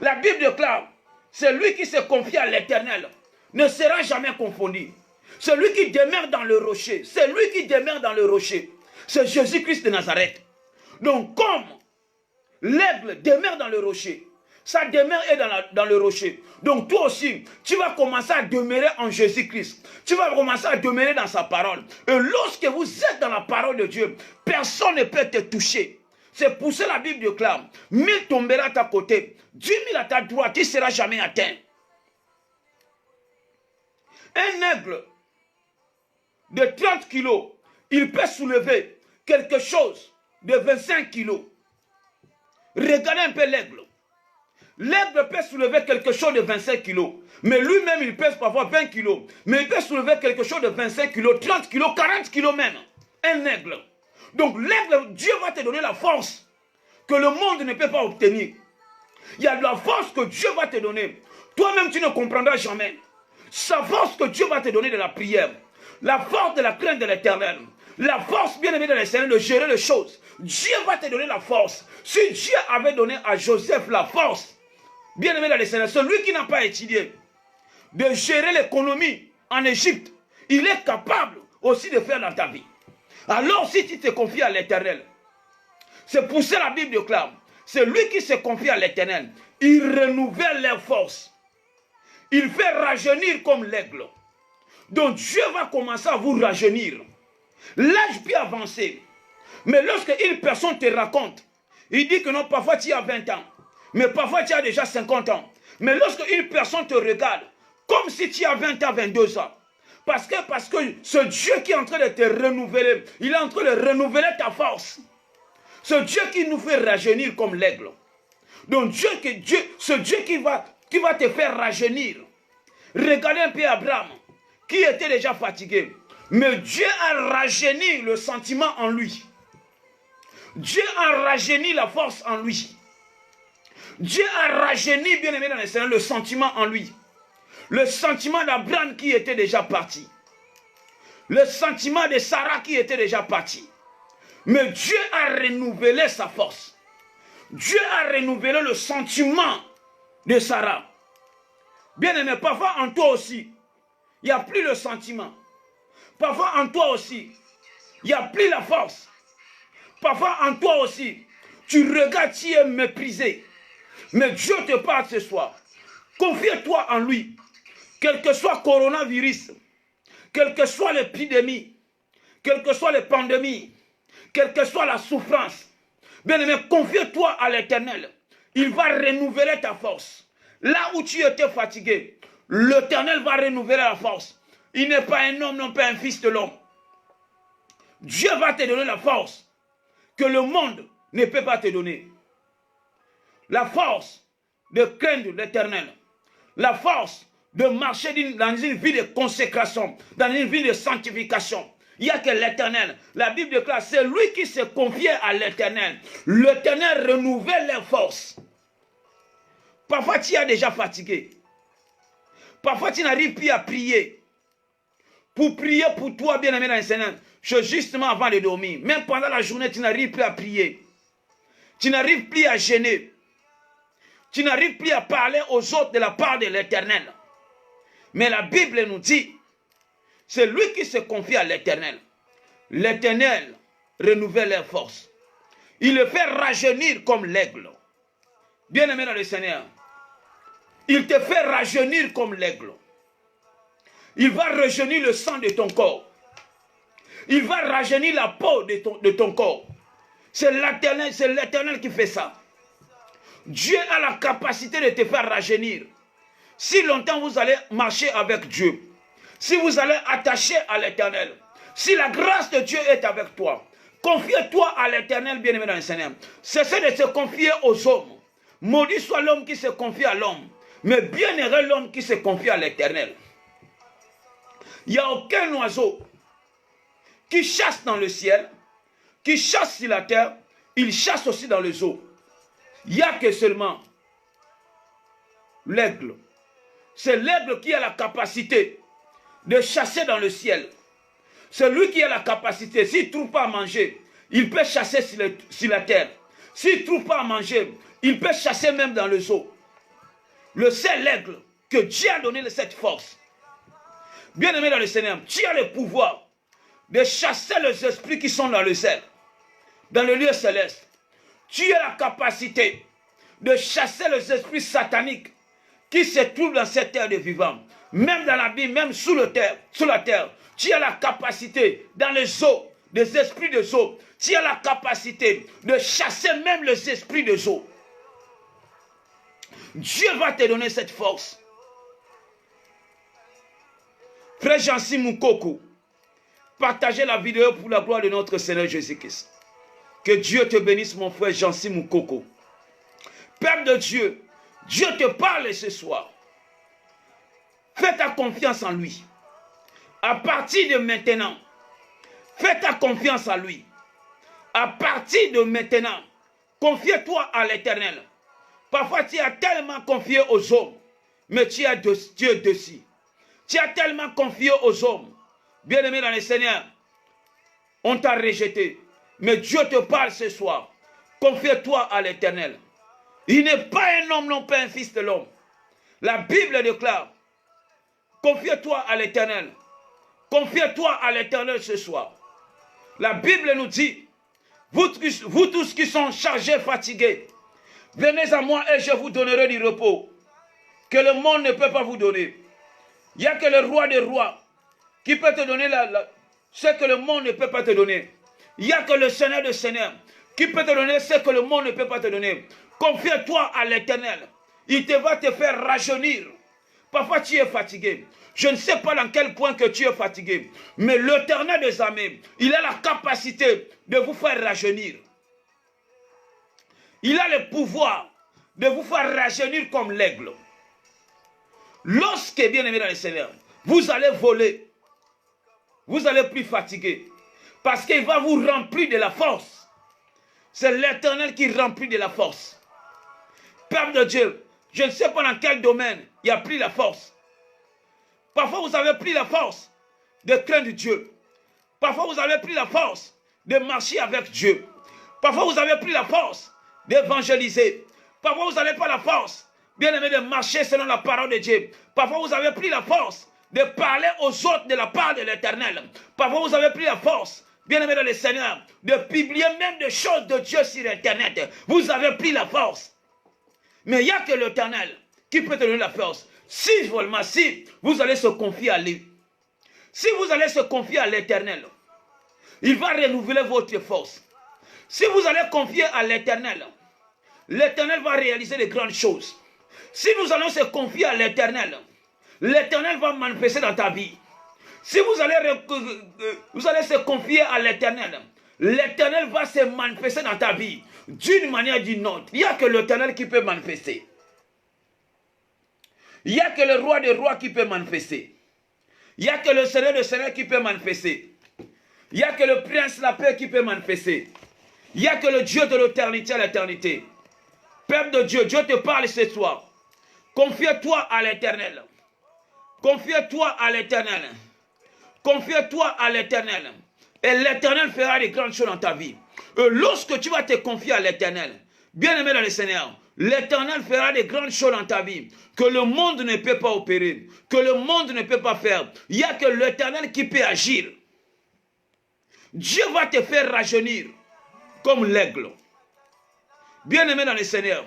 La Bible déclare, celui qui se confie à l'Éternel ne sera jamais confondu. Celui qui demeure dans le rocher, c'est lui qui demeure dans le rocher. C'est Jésus-Christ de Nazareth. Donc comme l'aigle demeure dans le rocher, sa demeure est dans le rocher. Donc toi aussi, tu vas commencer à demeurer en Jésus-Christ. Tu vas commencer à demeurer dans sa parole. Et lorsque vous êtes dans la parole de Dieu, personne ne peut te toucher. C'est pour ça la Bible déclare, 1000 tomberont à ta côté, 10 000 à ta droite, tu ne seras jamais atteint. Un aigle de 30 kilos, il peut soulever quelque chose de 25 kilos. Regardez un peu l'aigle. L'aigle peut soulever quelque chose de 25 kilos. Mais lui-même, il pèse parfois 20 kilos. Mais il peut soulever quelque chose de 25 kilos, 30 kilos, 40 kilos même. Un aigle. Donc l'aigle, Dieu va te donner la force que le monde ne peut pas obtenir. Il y a de la force que Dieu va te donner. Toi-même, tu ne comprendras jamais. Sa force que Dieu va te donner de la prière. La force de la crainte de l'Éternel. La force, bien aimée de l'Éternel, de gérer les choses. Dieu va te donner la force. Si Dieu avait donné à Joseph la force, bien aimé dans les Seigneurs, celui qui n'a pas étudié de gérer l'économie en Égypte, il est capable aussi de faire dans ta vie. Alors si tu te confies à l'Éternel, c'est pour ça la Bible déclare, c'est lui qui se confie à l'Éternel, il renouvelle leurs forces. Il fait rajeunir comme l'aigle. Donc Dieu va commencer à vous rajeunir. L'âge peut avancer. Mais lorsque une personne te raconte, il dit que non, parfois tu as 20 ans. Mais parfois tu as déjà 50 ans. Mais lorsque une personne te regarde, comme si tu as 20 ans, 22 ans. Parce que ce Dieu qui est en train de te renouveler, il est en train de renouveler ta force. Ce Dieu qui nous fait rajeunir comme l'aigle. Donc ce Dieu qui va te faire rajeunir. Regardez un peu Abraham, qui était déjà fatigué. Mais Dieu a rajeuni le sentiment en lui. Dieu a rajeuni la force en lui. Dieu a rajeuni, bien aimé dans le Seigneur, le sentiment en lui. Le sentiment d'Abraham qui était déjà parti. Le sentiment de Sarah qui était déjà parti. Mais Dieu a renouvelé sa force. Dieu a renouvelé le sentiment de Sarah. Bien aimé, parfois en toi aussi, il n'y a plus le sentiment. Parfois en toi aussi, il n'y a plus la force. Parfois en toi aussi, tu regardes, tu es méprisé. Mais Dieu te parle ce soir. Confie-toi en lui. Quel que soit le coronavirus, quelle que soit l'épidémie, quelle que soit les pandémies, quelle que soit la souffrance, bien aimé, confie-toi à l'Éternel. Il va renouveler ta force. Là où tu étais fatigué, l'Éternel va renouveler la force. Il n'est pas un homme, non pas un fils de l'homme. Dieu va te donner la force que le monde ne peut pas te donner. La force de craindre l'Éternel. La force de marcher dans une vie de consécration, dans une vie de sanctification. Il n'y a que l'Éternel. La Bible déclare, c'est lui qui se confiait à l'Éternel. L'Éternel renouvelle les forces. Parfois tu es déjà fatigué. Parfois tu n'arrives plus à prier. Pour prier pour toi, bien-aimé dans le Seigneur, justement avant de dormir. Même pendant la journée, tu n'arrives plus à prier. Tu n'arrives plus à gêner. Tu n'arrives plus à parler aux autres de la part de l'Éternel. Mais la Bible nous dit, c'est lui qui se confie à l'Éternel. L'Éternel renouvelle les forces. Il le fait rajeunir comme l'aigle. Bien-aimé dans le Seigneur, il te fait rajeunir comme l'aigle. Il va rajeunir le sang de ton corps. Il va rajeunir la peau de ton corps. C'est l'Éternel qui fait ça. Dieu a la capacité de te faire rajeunir. Si longtemps vous allez marcher avec Dieu, si vous allez attacher à l'Éternel, si la grâce de Dieu est avec toi, confie-toi à l'Éternel, bien-aimé dans le Seigneur. Cessez de se confier aux hommes. Maudit soit l'homme qui se confie à l'homme, mais bienheureux l'homme qui se confie à l'Éternel. Il n'y a aucun oiseau qui chasse dans le ciel, qui chasse sur la terre, il chasse aussi dans les eaux. Il n'y a que seulement l'aigle. C'est l'aigle qui a la capacité de chasser dans le ciel. C'est lui qui a la capacité, s'il ne trouve pas à manger, il peut chasser sur la terre. S'il ne trouve pas à manger, il peut chasser même dans les eaux. Le seul aigle que Dieu a donné cette force. Bien-aimé dans le Seigneur, tu as le pouvoir de chasser les esprits qui sont dans le ciel, dans le lieu céleste. Tu as la capacité de chasser les esprits sataniques qui se trouvent dans cette terre de vivants. Même dans la vie, même sous la terre. Tu as la capacité dans les eaux, des esprits des eaux. Tu as la capacité de chasser même les esprits des eaux. Dieu va te donner cette force. Frère Jancy Moukoko, partagez la vidéo pour la gloire de notre Seigneur Jésus-Christ. Que Dieu te bénisse, mon frère Jancy Moukoko. Père de Dieu, Dieu te parle ce soir. Fais ta confiance en lui. À partir de maintenant, fais ta confiance en lui. À partir de maintenant, confie-toi à l'Éternel. Parfois, tu as tellement confié aux hommes, mais tu as Dieu dessus. Tu as tellement confié aux hommes. Bien-aimé dans le Seigneur, on t'a rejeté. Mais Dieu te parle ce soir. Confie-toi à l'Éternel. Il n'est pas un homme, non pas un fils de l'homme. La Bible déclare, confie-toi à l'Éternel. Confie-toi à l'Éternel ce soir. La Bible nous dit, vous tous qui sont chargés, fatigués, venez à moi et je vous donnerai du repos que le monde ne peut pas vous donner. Il n'y a que le roi des rois qui peut te donner ce que le monde ne peut pas te donner. Il n'y a que le Seigneur des seigneurs qui peut te donner ce que le monde ne peut pas te donner. Confie-toi à l'Éternel. Il va te faire rajeunir. Parfois tu es fatigué. Je ne sais pas dans quel point que tu es fatigué. Mais l'Éternel des armées, il a la capacité de vous faire rajeunir. Il a le pouvoir de vous faire rajeunir comme l'aigle. Lorsque, bien aimé dans le Seigneur, vous allez voler, vous n'allez plus fatiguer. Parce qu'il va vous remplir de la force. C'est l'Éternel qui remplit de la force. Père de Dieu, je ne sais pas dans quel domaine il n'y a plus la force. Parfois vous avez pris la force de craindre Dieu. Parfois vous avez pris la force de marcher avec Dieu. Parfois vous avez pris la force d'évangéliser. Parfois vous n'avez pas la force, bien aimé, de marcher selon la parole de Dieu. Parfois vous avez pris la force de parler aux autres de la part de l'Éternel. Parfois vous avez pris la force, bien aimé dans le Seigneur, de publier même des choses de Dieu sur Internet. Vous avez pris la force. Mais il n'y a que l'Éternel qui peut te donner la force. Si vous allez se confier à lui, si vous allez se confier à l'Éternel, il va renouveler votre force. Si vous allez confier à l'Éternel, l'Éternel va réaliser de grandes choses. Si nous allons se confier à l'Éternel, l'Éternel va manifester dans ta vie. Si vous allez se confier à l'Éternel, l'Éternel va se manifester dans ta vie d'une manière ou d'une autre. Il n'y a que l'Éternel qui peut manifester. Il n'y a que le roi des rois qui peut manifester. Il n'y a que le Seigneur des seigneurs qui peut manifester. Il n'y a que le prince de la paix qui peut manifester. Il n'y a que le Dieu de l'éternité à l'éternité. Père de Dieu, Dieu te parle ce soir. Confie-toi à l'Éternel. Confie-toi à l'Éternel. Confie-toi à l'Éternel. Et l'Éternel fera de grandes choses dans ta vie. Et lorsque tu vas te confier à l'Éternel, bien aimé dans le Seigneur, l'Éternel fera de grandes choses dans ta vie que le monde ne peut pas opérer, que le monde ne peut pas faire. Il n'y a que l'Éternel qui peut agir. Dieu va te faire rajeunir comme l'aigle. Bien aimé dans le Seigneur,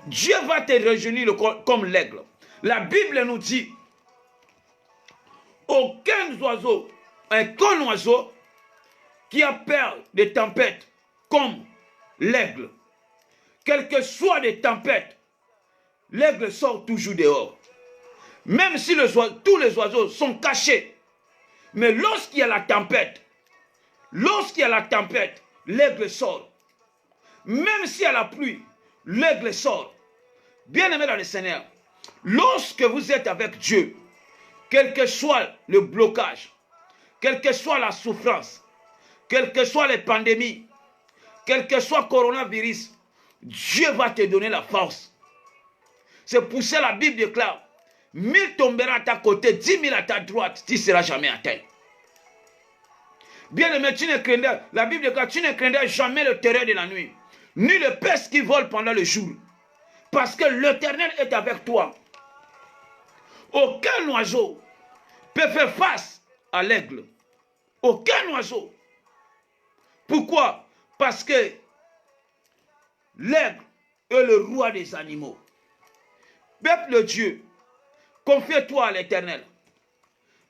Dieu va te rajeunir comme l'aigle. La Bible nous dit, aucun oiseau, qu'un oiseau qui a peur des tempêtes comme l'aigle, quelles que soient les tempêtes, l'aigle sort toujours dehors. Même si tous les oiseaux sont cachés, mais lorsqu'il y a la tempête, l'aigle sort. Même s'il y a la pluie, l'aigle sort. Bien-aimé dans le Seigneur, lorsque vous êtes avec Dieu, quel que soit le blocage, quelle que soit la souffrance, quelles que soient les pandémies, quel que soit le coronavirus, Dieu va te donner la force. C'est pour ça que la Bible déclare, 1000 tomberont à ta côté, 10 000 à ta droite, tu ne seras jamais atteint. Bien-aimé, la Bible déclare, tu ne craindras jamais le terreur de la nuit, ni le peste qui vole pendant le jour, parce que l'Éternel est avec toi. Aucun oiseau peut faire face à l'aigle. Aucun oiseau. Pourquoi? Parce que l'aigle est le roi des animaux. Peuple de Dieu, confie-toi à l'Éternel.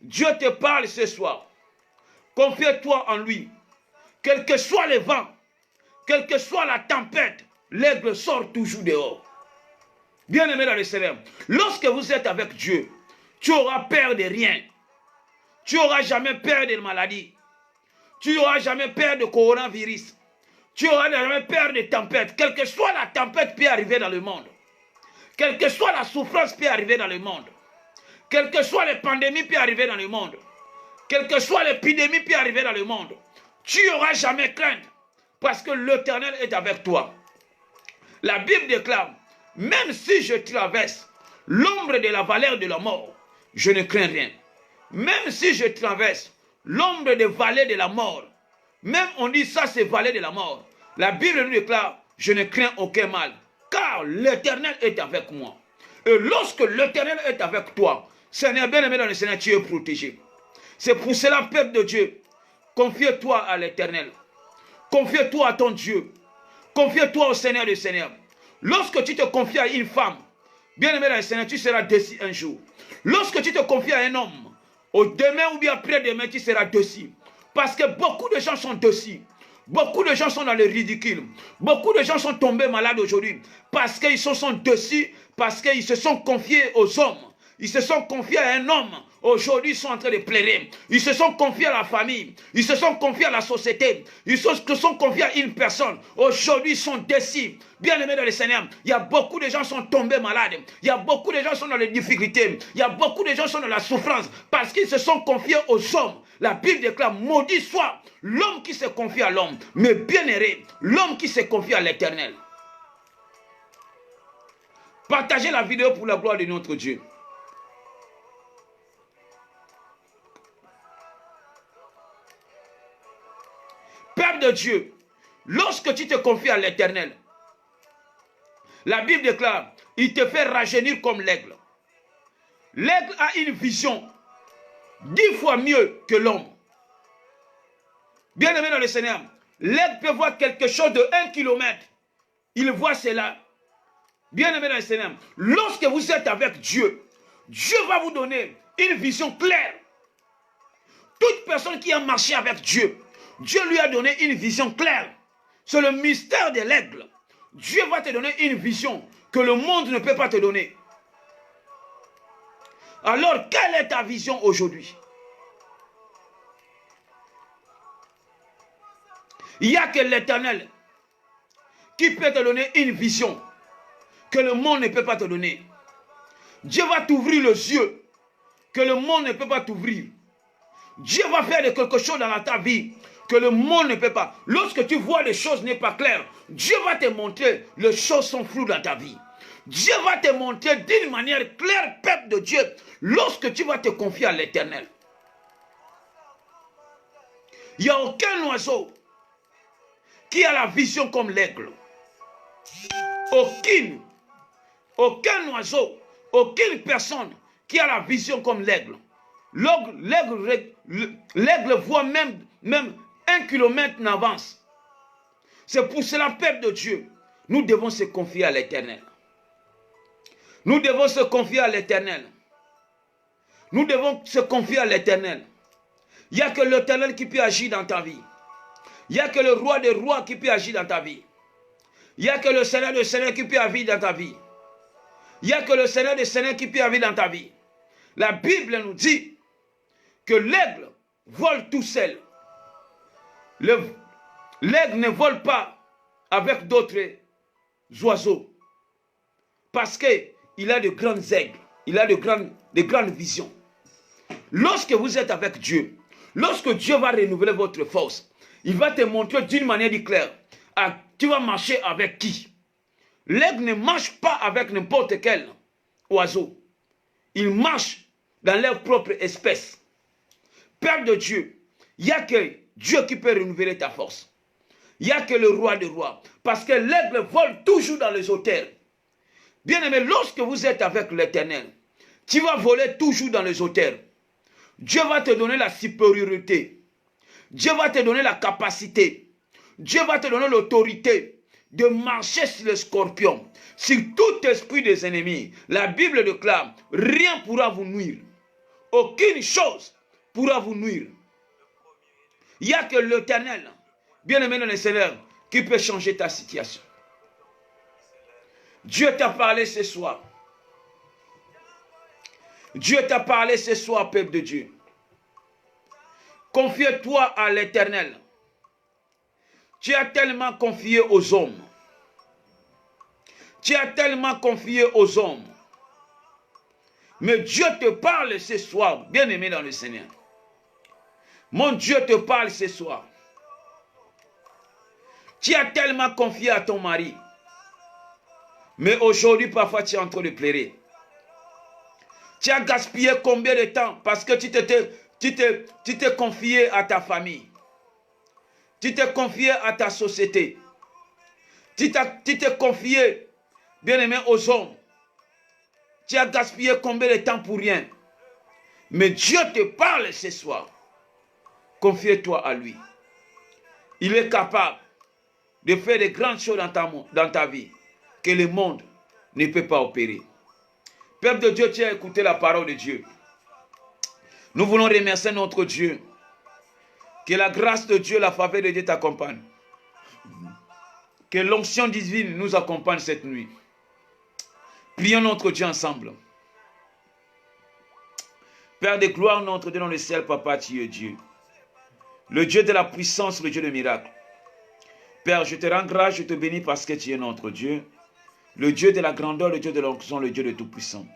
Dieu te parle ce soir. Confie-toi en lui. Quel que soit le vent, quelle que soit la tempête, l'aigle sort toujours dehors. Bien-aimé dans le Seigneur, lorsque vous êtes avec Dieu, tu auras peur de rien. Tu n'auras jamais peur de maladie. Tu n'auras jamais peur de coronavirus. Tu n'auras jamais peur de tempête. Quelle que soit la tempête peut arriver dans le monde. Quelle que soit la souffrance peut arriver dans le monde. Quelle que soit les pandémies peut arriver dans le monde. Quelle que soit l'épidémie peut arriver dans le monde. Tu n'auras jamais crainte. Parce que l'Éternel est avec toi. La Bible déclare, même si je traverse l'ombre de la vallée de la mort, je ne crains rien. Même si je traverse l'ombre des vallées de la mort, même on dit ça c'est vallée de la mort, la Bible nous déclare, je ne crains aucun mal, car l'Éternel est avec moi. Et lorsque l'Éternel est avec toi, Seigneur bien-aimé dans le Seigneur, tu es protégé. C'est pour cela, peuple de Dieu, confie-toi à l'Éternel. Confie-toi à ton Dieu. Confie-toi au Seigneur des Seigneurs. Lorsque tu te confies à une femme, bien-aimé dans le Seigneur, tu seras déçu un jour. Lorsque tu te confies à un homme, au demain ou bien après-demain, tu seras déçu. Parce que beaucoup de gens sont déçus. Beaucoup de gens sont dans le ridicule. Beaucoup de gens sont tombés malades aujourd'hui. Parce qu'ils se sont déçus, parce qu'ils se sont confiés aux hommes. Ils se sont confiés à un homme. Aujourd'hui, ils sont en train de pleurer. Ils se sont confiés à la famille. Ils se sont confiés à la société. Ils se sont confiés à une personne. Aujourd'hui, ils sont déçus. Bien-aimés dans le Seigneur, il y a beaucoup de gens qui sont tombés malades. Il y a beaucoup de gens qui sont dans les difficultés. Il y a beaucoup de gens qui sont dans la souffrance. Parce qu'ils se sont confiés aux hommes. La Bible déclare, maudit soit l'homme qui se confie à l'homme. Mais bienheureux, l'homme qui se confie à l'Éternel. Partagez la vidéo pour la gloire de notre Dieu. Peuple de Dieu, lorsque tu te confies à l'Éternel, la Bible déclare, il te fait rajeunir comme l'aigle. L'aigle a une vision 10 fois mieux que l'homme. Bien-aimé dans le Seigneur, l'aigle peut voir quelque chose de 1 kilomètre. Il voit cela. Bien-aimé dans le Seigneur, lorsque vous êtes avec Dieu, Dieu va vous donner une vision claire. Toute personne qui a marché avec Dieu, Dieu lui a donné une vision claire. C'est le mystère de l'aigle. Dieu va te donner une vision que le monde ne peut pas te donner. Alors, quelle est ta vision aujourd'hui? Il n'y a que l'Éternel qui peut te donner une vision que le monde ne peut pas te donner. Dieu va t'ouvrir les yeux que le monde ne peut pas t'ouvrir. Dieu va faire quelque chose dans ta vie que le monde ne peut pas. Lorsque tu vois les choses n'est pas claires, Dieu va te montrer les choses sont floues dans ta vie. Dieu va te montrer d'une manière claire, peuple de Dieu, lorsque tu vas te confier à l'Éternel. Il n'y a aucun oiseau qui a la vision comme l'aigle. Aucun oiseau, aucune personne qui a la vision comme l'aigle. L'aigle voit même 1 kilomètre en avance. C'est pour cela, peuple de Dieu, nous devons se confier à l'Éternel. Nous devons se confier à l'Éternel. Nous devons se confier à l'Éternel. Il n'y a que l'Éternel qui peut agir dans ta vie. Il n'y a que le roi des rois qui peut agir dans ta vie. Il n'y a que le Seigneur qui peut agir dans ta vie. Il n'y a que le Seigneur qui peut agir dans ta vie. La Bible nous dit que l'aigle vole tout seul. L'aigle ne vole pas avec d'autres oiseaux. Parce qu'il a de grandes aigles. Il a de grandes visions. Lorsque vous êtes avec Dieu, lorsque Dieu va renouveler votre force, il va te montrer d'une manière claire. Tu vas marcher avec qui? L'aigle ne marche pas avec n'importe quel oiseau. Il marche dans leur propre espèce. Père de Dieu, il n'y a que Dieu qui peut renouveler ta force. Il n'y a que le roi des rois. Parce que l'aigle vole toujours dans les hauteurs. Bien-aimé, lorsque vous êtes avec l'Éternel, tu vas voler toujours dans les hauteurs. Dieu va te donner la supériorité. Dieu va te donner la capacité. Dieu va te donner l'autorité de marcher sur les scorpions, sur tout esprit des ennemis. La Bible déclare, rien ne pourra vous nuire. Aucune chose pourra vous nuire. Il n'y a que l'Éternel, bien-aimé dans le Seigneur, qui peut changer ta situation. Dieu t'a parlé ce soir. Dieu t'a parlé ce soir, peuple de Dieu. Confie-toi à l'Éternel. Tu as tellement confié aux hommes. Tu as tellement confié aux hommes. Mais Dieu te parle ce soir, bien-aimé dans le Seigneur. Mon Dieu te parle ce soir. Tu as tellement confié à ton mari. Mais aujourd'hui, parfois, tu es en train de pleurer. Tu as gaspillé combien de temps parce que tu t'es confié à ta famille. Tu t'es confié à ta société. Tu t'es confié, bien-aimé, aux hommes. Tu as gaspillé combien de temps pour rien. Mais Dieu te parle ce soir. Confie-toi à lui. Il est capable de faire de grandes choses dans ta vie que le monde ne peut pas opérer. Peuple de Dieu, tu as écouté la parole de Dieu. Nous voulons remercier notre Dieu. Que la grâce de Dieu, la faveur de Dieu t'accompagne. Que l'onction divine nous accompagne cette nuit. Prions notre Dieu ensemble. Père de gloire, notre Dieu dans le ciel, Papa, tu es Dieu. Le Dieu de la puissance, le Dieu de miracles. Père, je te rends grâce, je te bénis parce que tu es notre Dieu. Le Dieu de la grandeur, le Dieu de l'onction, le Dieu de tout-puissant.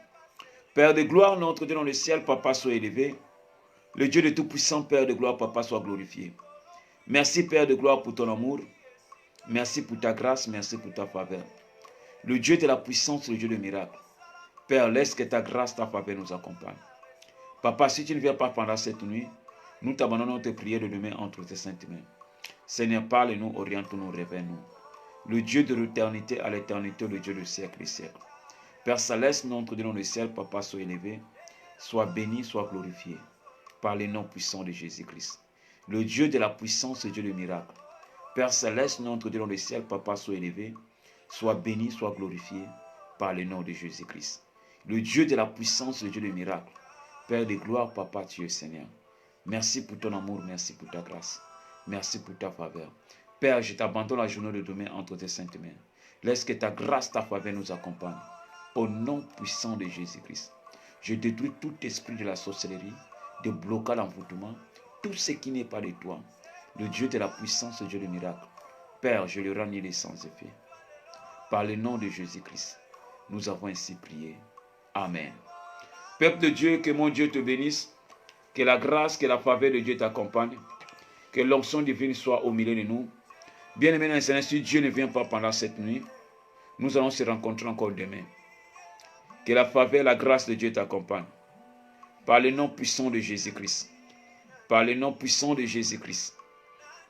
Père de gloire, notre Dieu dans le ciel, Papa, sois élevé. Le Dieu de tout-puissant, Père de gloire, Papa, soit glorifié. Merci, Père de gloire, pour ton amour. Merci pour ta grâce, merci pour ta faveur. Le Dieu de la puissance, le Dieu de miracles. Père, laisse que ta grâce, ta faveur nous accompagne. Papa, si tu ne viens pas pendant cette nuit, nous t'abandonnons tes prières de demain entre tes saintes mains. Seigneur, parle-nous, oriente-nous, révèle-nous. Le Dieu de l'éternité à l'éternité, le Dieu du siècle et siècle. Père Céleste, notre Dieu dans le ciel, Papa, sois élevé, sois béni, sois glorifié. Par les noms puissants de Jésus-Christ. Le Dieu de la puissance, le Dieu de miracles. Père Céleste, notre Dieu dans le ciel, Papa, sois élevé, sois béni, sois glorifié, par le nom de Jésus-Christ. Le Dieu de la puissance, le Dieu de miracles. Père de gloire, Papa, tu es Seigneur. Merci pour ton amour, merci pour ta grâce. Merci pour ta faveur. Père, je t'abandonne la journée de demain entre tes saintes mains. Laisse que ta grâce, ta faveur nous accompagne. Au nom puissant de Jésus-Christ. Je détruis tout esprit de la sorcellerie, de blocage d'envoûtement, tout ce qui n'est pas de toi. Le Dieu de la puissance, le Dieu de miracles. Père, je le rends nul sans effet. Par le nom de Jésus-Christ, nous avons ainsi prié. Amen. Peuple de Dieu, que mon Dieu te bénisse, que la grâce, que la faveur de Dieu t'accompagne, que l'onction divine soit au milieu de nous. Bien-aimé dans le Seigneur, si Dieu ne vient pas pendant cette nuit, nous allons se rencontrer encore demain. Que la faveur, la grâce de Dieu t'accompagne. Par le nom puissant de Jésus-Christ. Par le nom puissant de Jésus-Christ.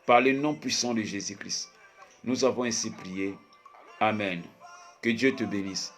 Par le nom puissant de Jésus-Christ. Nous avons ainsi prié. Amen. Que Dieu te bénisse.